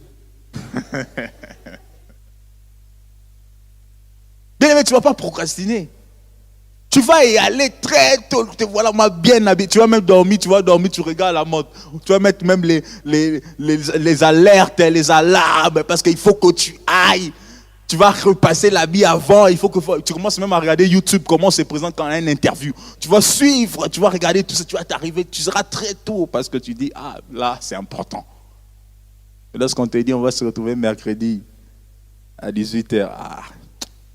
Bien aimé, tu ne vas pas procrastiner. Tu vas y aller très tôt. Voilà, moi bien habillé. Tu vas même dormir, tu regardes la montre. Tu vas mettre même les alertes, les alarmes, parce qu'il faut que tu ailles. Tu vas repasser l'habit avant. Tu commences même à regarder YouTube, comment on se présente quand on a une interview. Tu vas suivre, tu vas regarder tout ça, tu vas t'arriver. Tu seras très tôt parce que tu dis, ah, là, c'est important. Et lorsqu'on te dit, on va se retrouver mercredi à 18h. Ah,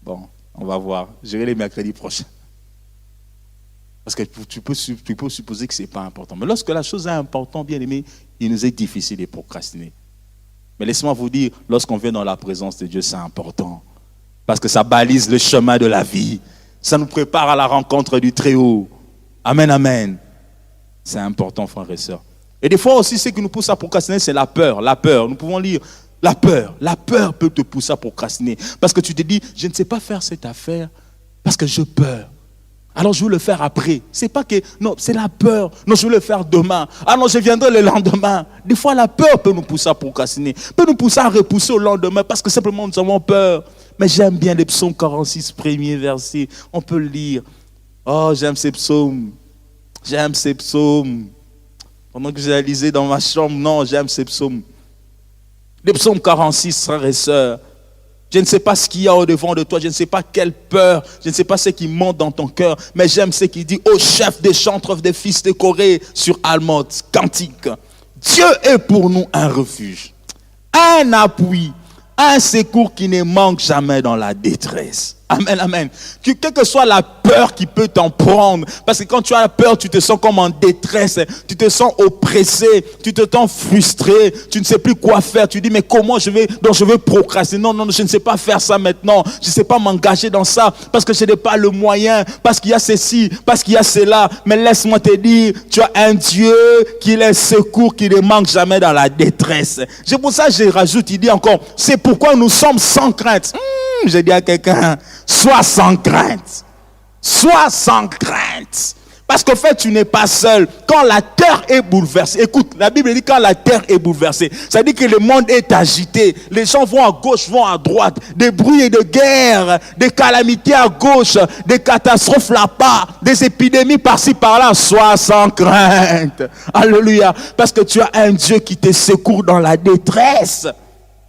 bon, on va voir. J'irai les mercredis prochains. Parce que tu peux supposer que ce n'est pas important. Mais lorsque la chose est importante, bien aimé, il nous est difficile de procrastiner. Mais laissez-moi vous dire, lorsqu'on vient dans la présence de Dieu, c'est important. Parce que ça balise le chemin de la vie. Ça nous prépare à la rencontre du Très-Haut. Amen, amen. C'est important, frères et sœurs. Et des fois aussi, ce qui nous pousse à procrastiner, c'est la peur. La peur, nous pouvons lire la peur. La peur peut te pousser à procrastiner. Parce que tu te dis, je ne sais pas faire cette affaire parce que j'ai peur. Alors je veux le faire après. C'est pas que, non, c'est la peur. Non, je veux le faire demain. Ah non, je viendrai le lendemain. Des fois, la peur peut nous pousser à procrastiner. Peut nous pousser à repousser au lendemain parce que simplement nous avons peur. Mais j'aime bien les psaumes 46, premier verset. On peut le lire. Oh, j'aime ces psaumes. J'aime ces psaumes. Pendant que je les lisais dans ma chambre, non, j'aime ces psaumes. Les psaumes 46, frères et sœurs. Je ne sais pas ce qu'il y a au-devant de toi, je ne sais pas quelle peur, je ne sais pas ce qui monte dans ton cœur, mais j'aime ce qu'il dit au chef des chantres des fils de Corée sur Almot, cantique. Dieu est pour nous un refuge, un appui, un secours qui ne manque jamais dans la détresse. Amen, amen. Quelle que soit la peur qui peut t'en prendre, parce que quand tu as peur, tu te sens comme en détresse, tu te sens oppressé, tu te sens frustré, tu ne sais plus quoi faire. Tu dis, mais comment je vais procrastiner. Non, je ne sais pas faire ça maintenant. Je ne sais pas m'engager dans ça, parce que je n'ai pas le moyen, parce qu'il y a ceci, parce qu'il y a cela. Mais laisse-moi te dire, tu as un Dieu qui est le secours, qui ne manque jamais dans la détresse. C'est pour ça que je rajoute, il dit encore, c'est pourquoi nous sommes sans crainte. J'ai dit à quelqu'un, sois sans crainte. Sois sans crainte. Parce qu'en fait, tu n'es pas seul. Quand la terre est bouleversée, écoute, la Bible dit quand la terre est bouleversée, ça dit que le monde est agité. Les gens vont à gauche, vont à droite. Des bruits et de guerre, des calamités à gauche, des catastrophes là-bas, des épidémies par-ci par-là. Sois sans crainte. Alléluia. Parce que tu as un Dieu qui te secourt dans la détresse.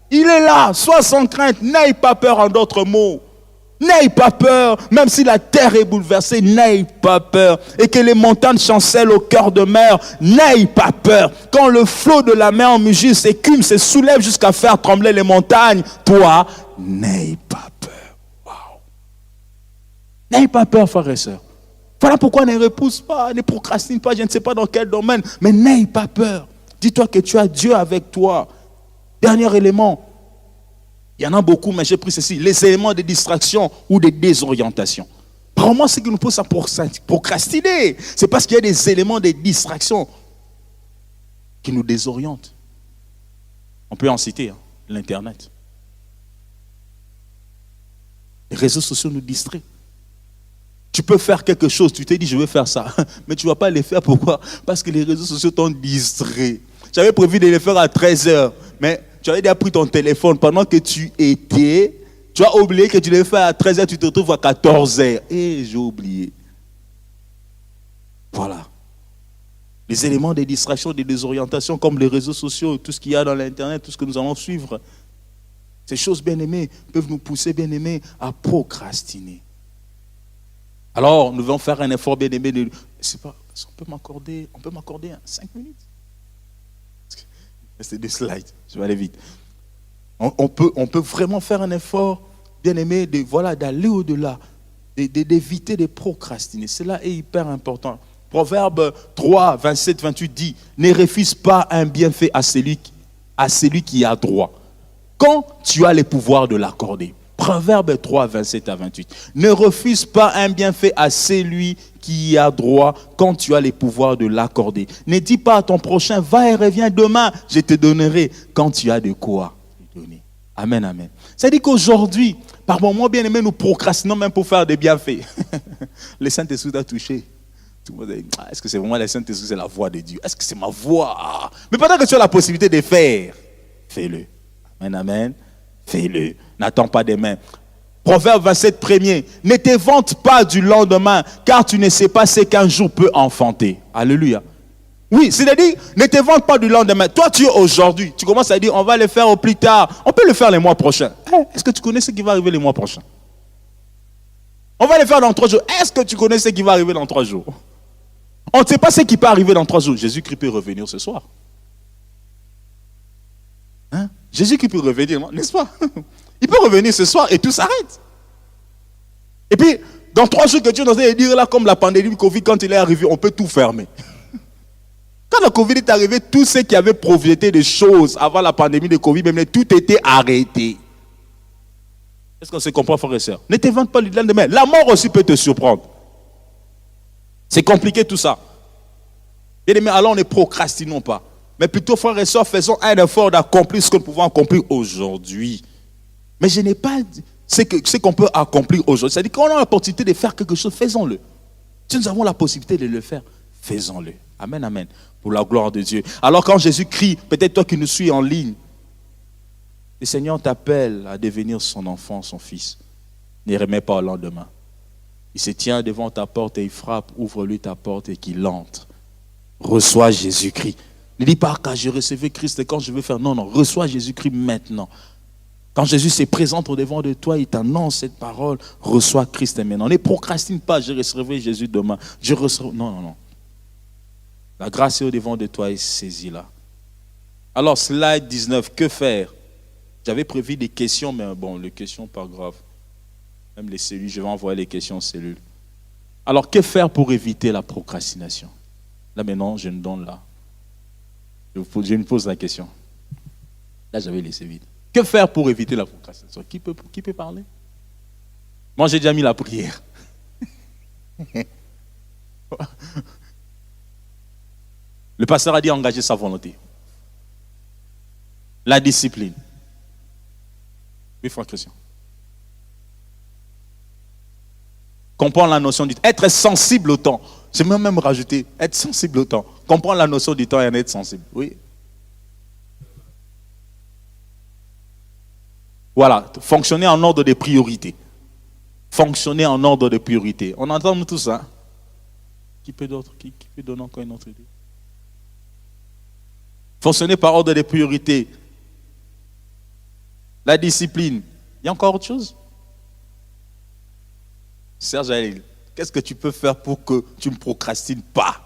Il est là, sois sans crainte, n'aie pas peur en d'autres mots. N'aie pas peur, même si la terre est bouleversée, n'aie pas peur. Et que les montagnes chancellent au cœur de mer, n'aie pas peur. Quand le flot de la mer en mugit, s'écume, se soulève jusqu'à faire trembler les montagnes, toi, n'aie pas peur. Wow. N'aie pas peur, frères et sœurs. Voilà pourquoi ne repousse pas, ne procrastine pas, je ne sais pas dans quel domaine, mais n'aie pas peur. Dis-toi que tu as Dieu avec toi. Dernier élément, il y en a beaucoup, mais j'ai pris ceci, les éléments de distraction ou de désorientation. Vraiment, ce qui nous pousse à procrastiner, c'est parce qu'il y a des éléments de distraction qui nous désorientent. On peut en citer, l'Internet. Les réseaux sociaux nous distraient. Tu peux faire quelque chose, tu t'es dit je vais faire ça, mais tu ne vas pas le faire. Pourquoi? Parce que les réseaux sociaux t'ont distrait. J'avais prévu de le faire à 13h, mais tu avais déjà pris ton téléphone pendant que tu étais. Tu as oublié que tu devais faire à 13h, tu te retrouves à 14h. Et j'ai oublié. Voilà. Les éléments de distraction, de désorientation, comme les réseaux sociaux, tout ce qu'il y a dans l'Internet, tout ce que nous allons suivre, ces choses, bien-aimées, peuvent nous pousser, bien-aimés, à procrastiner. Alors, nous devons faire un effort, bien-aimé. C'est pas, on peut m'accorder 5 minutes. C'est des slides, je vais aller vite. On peut vraiment faire un effort, bien-aimé, d'aller au-delà, d'éviter de procrastiner. Cela est hyper important. Proverbe 3, 27, 28 dit, ne refuse pas un bienfait à celui qui a droit, quand tu as le pouvoir de l'accorder. Proverbe 3, 27 à 28. Ne refuse pas un bienfait à celui qui a droit quand tu as le pouvoir de l'accorder. Ne dis pas à ton prochain, va et reviens demain, je te donnerai quand tu as de quoi donner. Amen, amen. Ça dit qu'aujourd'hui, par moments, bien aimé, nous procrastinons même pour faire des bienfaits. Le Saint-Esprit t'a touché. Tout le monde dit, est-ce que c'est vraiment le Saint-Esprit, c'est la voix de Dieu? Est-ce que c'est ma voix? Mais pendant que tu as la possibilité de faire, fais-le. Amen, amen. Fais-le. N'attends pas demain. Proverbe 27, premier. Ne te vante pas du lendemain, car tu ne sais pas ce qu'un jour peut enfanter. Alléluia. Oui, c'est-à-dire, ne te vante pas du lendemain. Toi, tu es aujourd'hui. Tu commences à dire, on va le faire au plus tard. On peut le faire les mois prochains. Est-ce que tu connais ce qui va arriver les mois prochains? On va le faire dans 3 jours. Est-ce que tu connais ce qui va arriver dans 3 jours? On ne sait pas ce qui peut arriver dans 3 jours. Jésus-Christ peut revenir ce soir. Hein? Jésus-Christ peut revenir, n'est-ce pas? Il peut revenir ce soir et tout s'arrête. Et puis, dans 3 jours que tu es en train de dire là, comme la pandémie du Covid, quand il est arrivé, on peut tout fermer. Quand le Covid est arrivé, tous ceux qui avaient projeté des choses avant la pandémie de Covid, même tout était arrêté. Est-ce qu'on se comprend, frères et sœurs? Ne te vante pas du lendemain. La mort aussi peut te surprendre. C'est compliqué tout ça. Bien aimé, alors ne procrastinons pas. Mais plutôt, frères et sœurs, faisons un effort d'accomplir ce que nous pouvons accomplir aujourd'hui. Mais je n'ai pas dit ce qu'on peut accomplir aujourd'hui. C'est-à-dire qu'on a l'opportunité de faire quelque chose, faisons-le. Si nous avons la possibilité de le faire, faisons-le. Amen, amen. Pour la gloire de Dieu. Alors quand Jésus crie, peut-être toi qui nous suis en ligne, le Seigneur t'appelle à devenir son enfant, son fils. Ne remets pas au lendemain. Il se tient devant ta porte et il frappe, ouvre-lui ta porte et qu'il entre. Reçois Jésus-Christ. Ne dis pas quand je recevais Christ et quand je veux faire. Non, non, reçois Jésus-Christ maintenant. Quand Jésus se présente au devant de toi, il t'annonce cette parole. Reçois Christ maintenant. Ne procrastine pas, je recevrai Jésus demain. Non, non, non. La grâce est au devant de toi et saisis-la. Alors, slide 19, que faire? J'avais prévu des questions, mais bon, les questions, pas grave. Même les cellules, je vais envoyer les questions aux cellules. Alors, que faire pour éviter la procrastination? Là, maintenant, je me donne là. Je me pose la question. Là, j'avais laissé vide. Que faire pour éviter la procrastination? Qui peut parler? Moi, j'ai déjà mis la prière. Le pasteur a dit engager sa volonté. La discipline. Oui, frère Christian. Comprendre la notion du temps. Être sensible au temps. J'aimerais même rajouter, être sensible au temps. Comprendre la notion du temps et en être sensible. Oui. Voilà. Fonctionner en ordre de priorité. Fonctionner en ordre de priorité. On entend nous tous, hein? Qui peut d'autre? Qui peut donner encore une autre idée? Fonctionner par ordre de priorité. La discipline. Il y a encore autre chose? Serge Aïl, qu'est-ce que tu peux faire pour que tu ne procrastines pas?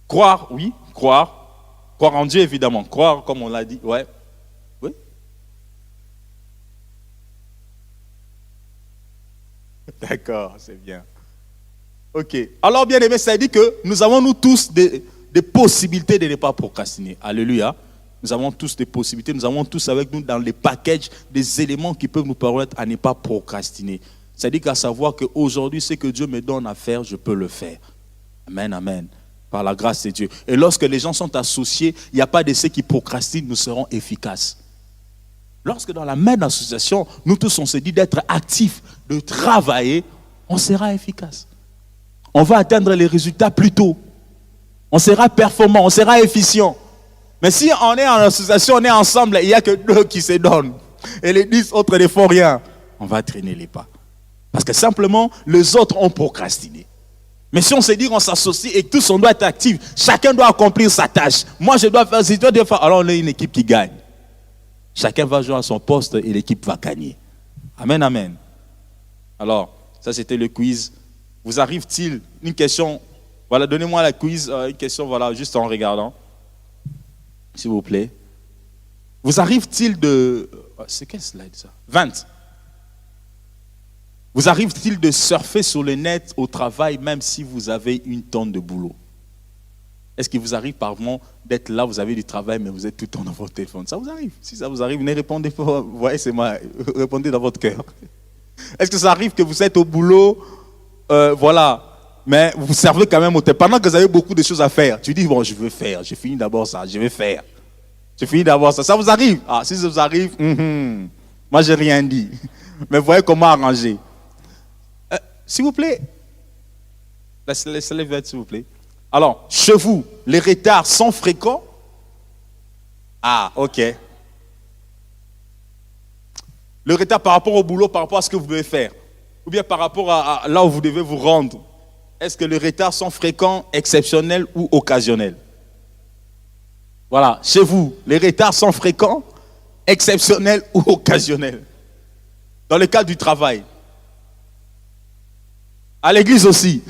Croire, oui, croire. Croire en Dieu, évidemment. Croire, comme on l'a dit, ouais. Oui. D'accord, c'est bien. Ok. Alors, bien aimé, ça dit que nous avons nous tous des possibilités de ne pas procrastiner. Alléluia. Nous avons tous des possibilités. Nous avons tous avec nous dans les packages des éléments qui peuvent nous permettre à ne pas procrastiner. C'est-à-dire qu'à savoir qu'aujourd'hui, ce que Dieu me donne à faire, je peux le faire. Amen, amen. Par la grâce de Dieu. Et lorsque les gens sont associés, il n'y a pas de ceux qui procrastinent, nous serons efficaces. Lorsque dans la même association, nous tous on se dit d'être actifs, de travailler, on sera efficace. On va atteindre les résultats plus tôt. On sera performant, on sera efficient. Mais si on est en association, on est ensemble, il n'y a que 2 qui se donnent. Et les 10 autres ne font rien. On va traîner les pas. Parce que simplement, les autres ont procrastiné. Mais si on se dit qu'on s'associe et que tous on doit être actifs, chacun doit accomplir sa tâche. Moi je dois faire, si toi dois faire, alors on est une équipe qui gagne. Chacun va jouer à son poste et l'équipe va gagner. Amen, amen. Alors, ça c'était le quiz. Vous arrive-t-il une question? Voilà, donnez-moi la quiz, une question, voilà, juste en regardant. S'il vous plaît. Vous arrive-t-il de... C'est quel slide ça? 20. Vous arrive-t-il de surfer sur le net au travail même si vous avez une tonne de boulot? Est-ce qu'il vous arrive par moment d'être là, vous avez du travail, mais vous êtes tout le temps dans votre téléphone? Ça vous arrive? Si ça vous arrive, venez répondre. Vous voyez, c'est moi. Répondez dans votre cœur. Est-ce que ça arrive que vous êtes au boulot, voilà, mais vous servez quand même au téléphone pendant que vous avez beaucoup de choses à faire? Tu dis, bon, je veux faire, j'ai fini d'abord ça, je vais faire. J'ai fini d'abord ça. Ça vous arrive? Ah, si ça vous arrive, moi, j'ai rien dit. Mais vous voyez comment arranger. S'il vous plaît, laissez-les verts, s'il vous plaît. Alors, chez vous, les retards sont fréquents? Ah, ok. Le retard par rapport au boulot, par rapport à ce que vous devez faire, ou bien par rapport à là où vous devez vous rendre. Est-ce que les retards sont fréquents, exceptionnels ou occasionnels? Voilà, chez vous, les retards sont fréquents, exceptionnels ou occasionnels? Dans le cadre du travail. À l'église aussi.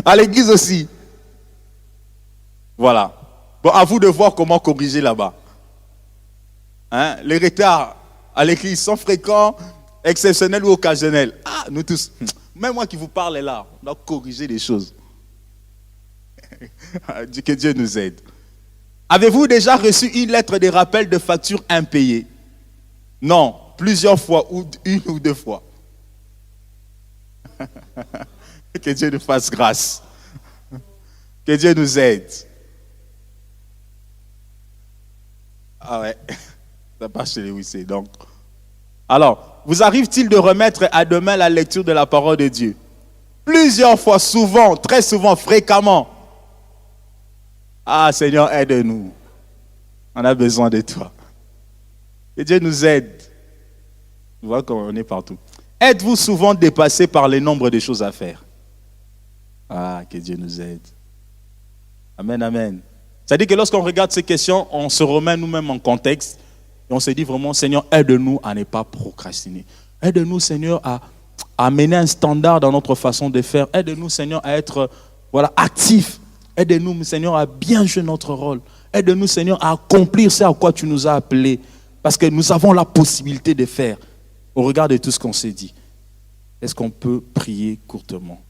À l'église aussi. Voilà. Bon, à vous de voir comment corriger là-bas. Hein? Les retards à l'église sont fréquents, exceptionnels ou occasionnels? Ah, nous tous. Même moi qui vous parle là, on doit corriger les choses. Que Dieu nous aide. Avez-vous déjà reçu une lettre de rappel de facture impayée? Non, plusieurs fois, ou 1 ou 2 fois. Que Dieu nous fasse grâce. Que Dieu nous aide. Ah ouais, ça passe chez les Wissé, donc. Alors, vous arrive-t-il de remettre à demain la lecture de la parole de Dieu? Plusieurs fois, souvent, très souvent, fréquemment. Ah Seigneur, aide-nous. On a besoin de toi. Que Dieu nous aide. Vous voyez comment on est partout. Êtes-vous souvent dépassé par le nombre de choses à faire? Ah, que Dieu nous aide. Amen, amen. C'est-à-dire que lorsqu'on regarde ces questions, on se remet nous-mêmes en contexte et on se dit vraiment, Seigneur, aide-nous à ne pas procrastiner. Aide-nous, Seigneur, à mener un standard dans notre façon de faire. Aide-nous, Seigneur, à être actifs. Aide-nous, Seigneur, à bien jouer notre rôle. Aide-nous, Seigneur, à accomplir ce à quoi tu nous as appelés. Parce que nous avons la possibilité de faire. Au regard de tout ce qu'on s'est dit, est-ce qu'on peut prier courtement?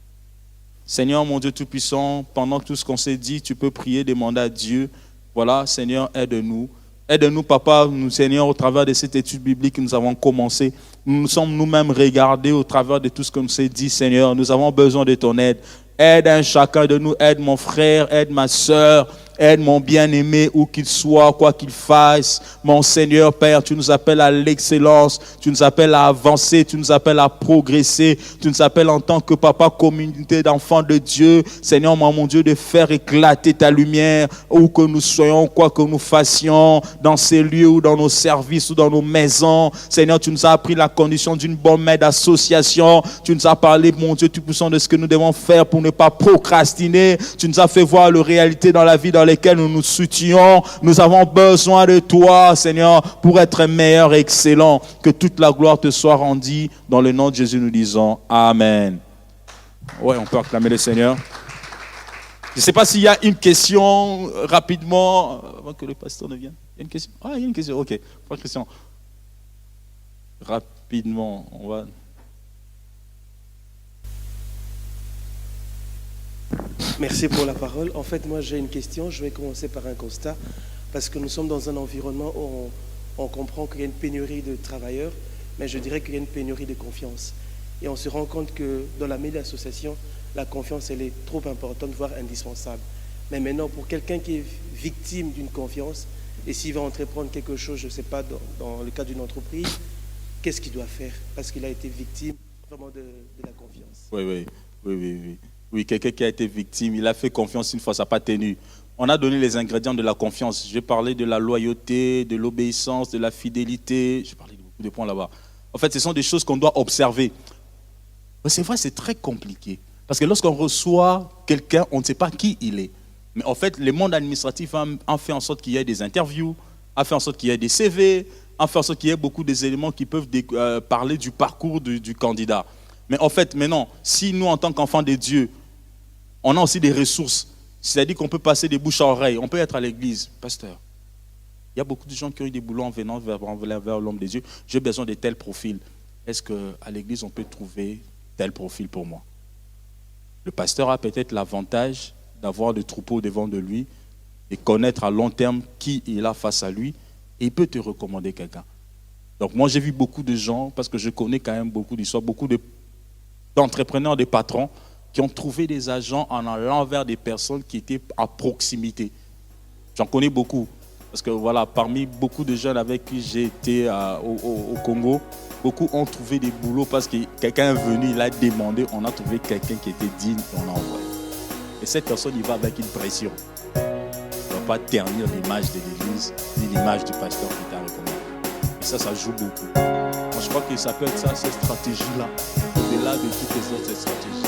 Seigneur, mon Dieu Tout-Puissant, pendant tout ce qu'on s'est dit, tu peux prier, demander à Dieu. Voilà, Seigneur, aide-nous. Aide-nous, Papa, nous, Seigneur, au travers de cette étude biblique que nous avons commencé. Nous nous sommes nous-mêmes regardés au travers de tout ce qu'on s'est dit, Seigneur. Nous avons besoin de ton aide. Aide un chacun de nous, aide mon frère, aide ma soeur, aide mon bien-aimé, où qu'il soit, quoi qu'il fasse. Mon Seigneur, Père, tu nous appelles à l'excellence, tu nous appelles à avancer, tu nous appelles à progresser, tu nous appelles en tant que papa, communauté d'enfants de Dieu. Seigneur, mon Dieu, de faire éclater ta lumière, où que nous soyons, quoi que nous fassions, dans ces lieux ou dans nos services ou dans nos maisons. Seigneur, tu nous as appris la condition d'une bonne mère d'association. Tu nous as parlé, mon Dieu Tout-Puissant, de ce que nous devons faire pour ne pas procrastiner. Tu nous as fait voir la réalité dans la vie dans laquelle nous nous soucions. Nous avons besoin de toi, Seigneur, pour être meilleur et excellent. Que toute la gloire te soit rendue. Dans le nom de Jésus, nous disons Amen. Ouais, on peut acclamer le Seigneur. Je ne sais pas s'il y a une question rapidement, avant que le pasteur ne vienne. Il y a une question? Ah, il y a une question, ok. Pas de question. Rapidement, on va...
Merci pour la parole. En fait, moi, j'ai une question. Je vais commencer par un constat. Parce que nous sommes dans un environnement où on comprend qu'il y a une pénurie de travailleurs, mais je dirais qu'il y a une pénurie de confiance. Et on se rend compte que dans la milieu d'association, la confiance, elle est trop importante, voire indispensable. Mais maintenant, pour quelqu'un qui est victime d'une confiance, et s'il va entreprendre quelque chose, je ne sais pas, dans le cadre d'une entreprise, qu'est-ce qu'il doit faire? Parce qu'il a été victime vraiment de la confiance.
Oui, quelqu'un qui a été victime, il a fait confiance une fois, ça n'a pas tenu. On a donné les ingrédients de la confiance. J'ai parlé de la loyauté, de l'obéissance, de la fidélité. J'ai parlé de beaucoup de points là-bas. En fait, ce sont des choses qu'on doit observer. Mais c'est vrai, c'est très compliqué. Parce que lorsqu'on reçoit quelqu'un, on ne sait pas qui il est. Mais en fait, le monde administratif a fait en sorte qu'il y ait des interviews, a fait en sorte qu'il y ait des CV, a fait en sorte qu'il y ait beaucoup d'éléments qui peuvent parler du parcours du candidat. Mais en fait, maintenant, si nous, en tant qu'enfants de Dieu, on a aussi des ressources, c'est-à-dire qu'on peut passer des bouches à oreille, on peut être à l'église. Pasteur, il y a beaucoup de gens qui ont eu des boulots en venant vers l'homme de Dieu. J'ai besoin de tel profil. Est-ce qu'à l'église, on peut trouver tel profil pour moi? Le pasteur a peut-être l'avantage d'avoir le troupeau devant de lui et connaître à long terme qui il a face à lui, et il peut te recommander quelqu'un. Donc moi, j'ai vu beaucoup de gens, parce que je connais quand même beaucoup d'histoires, beaucoup d'entrepreneurs, des patrons, qui ont trouvé des agents en allant vers des personnes qui étaient à proximité. J'en connais beaucoup. Parce que voilà, parmi beaucoup de jeunes avec qui j'ai été au Congo, beaucoup ont trouvé des boulots parce que quelqu'un est venu, il a demandé, on a trouvé quelqu'un qui était digne et on l'a envoyé. Et cette personne, il va avec une pression. Il ne va pas ternir l'image de l'église ni l'image du pasteur qui t'a recommandé. Et ça joue beaucoup. Moi, je crois que ça peut être ça, cette stratégie-là, au-delà de toutes les autres stratégies.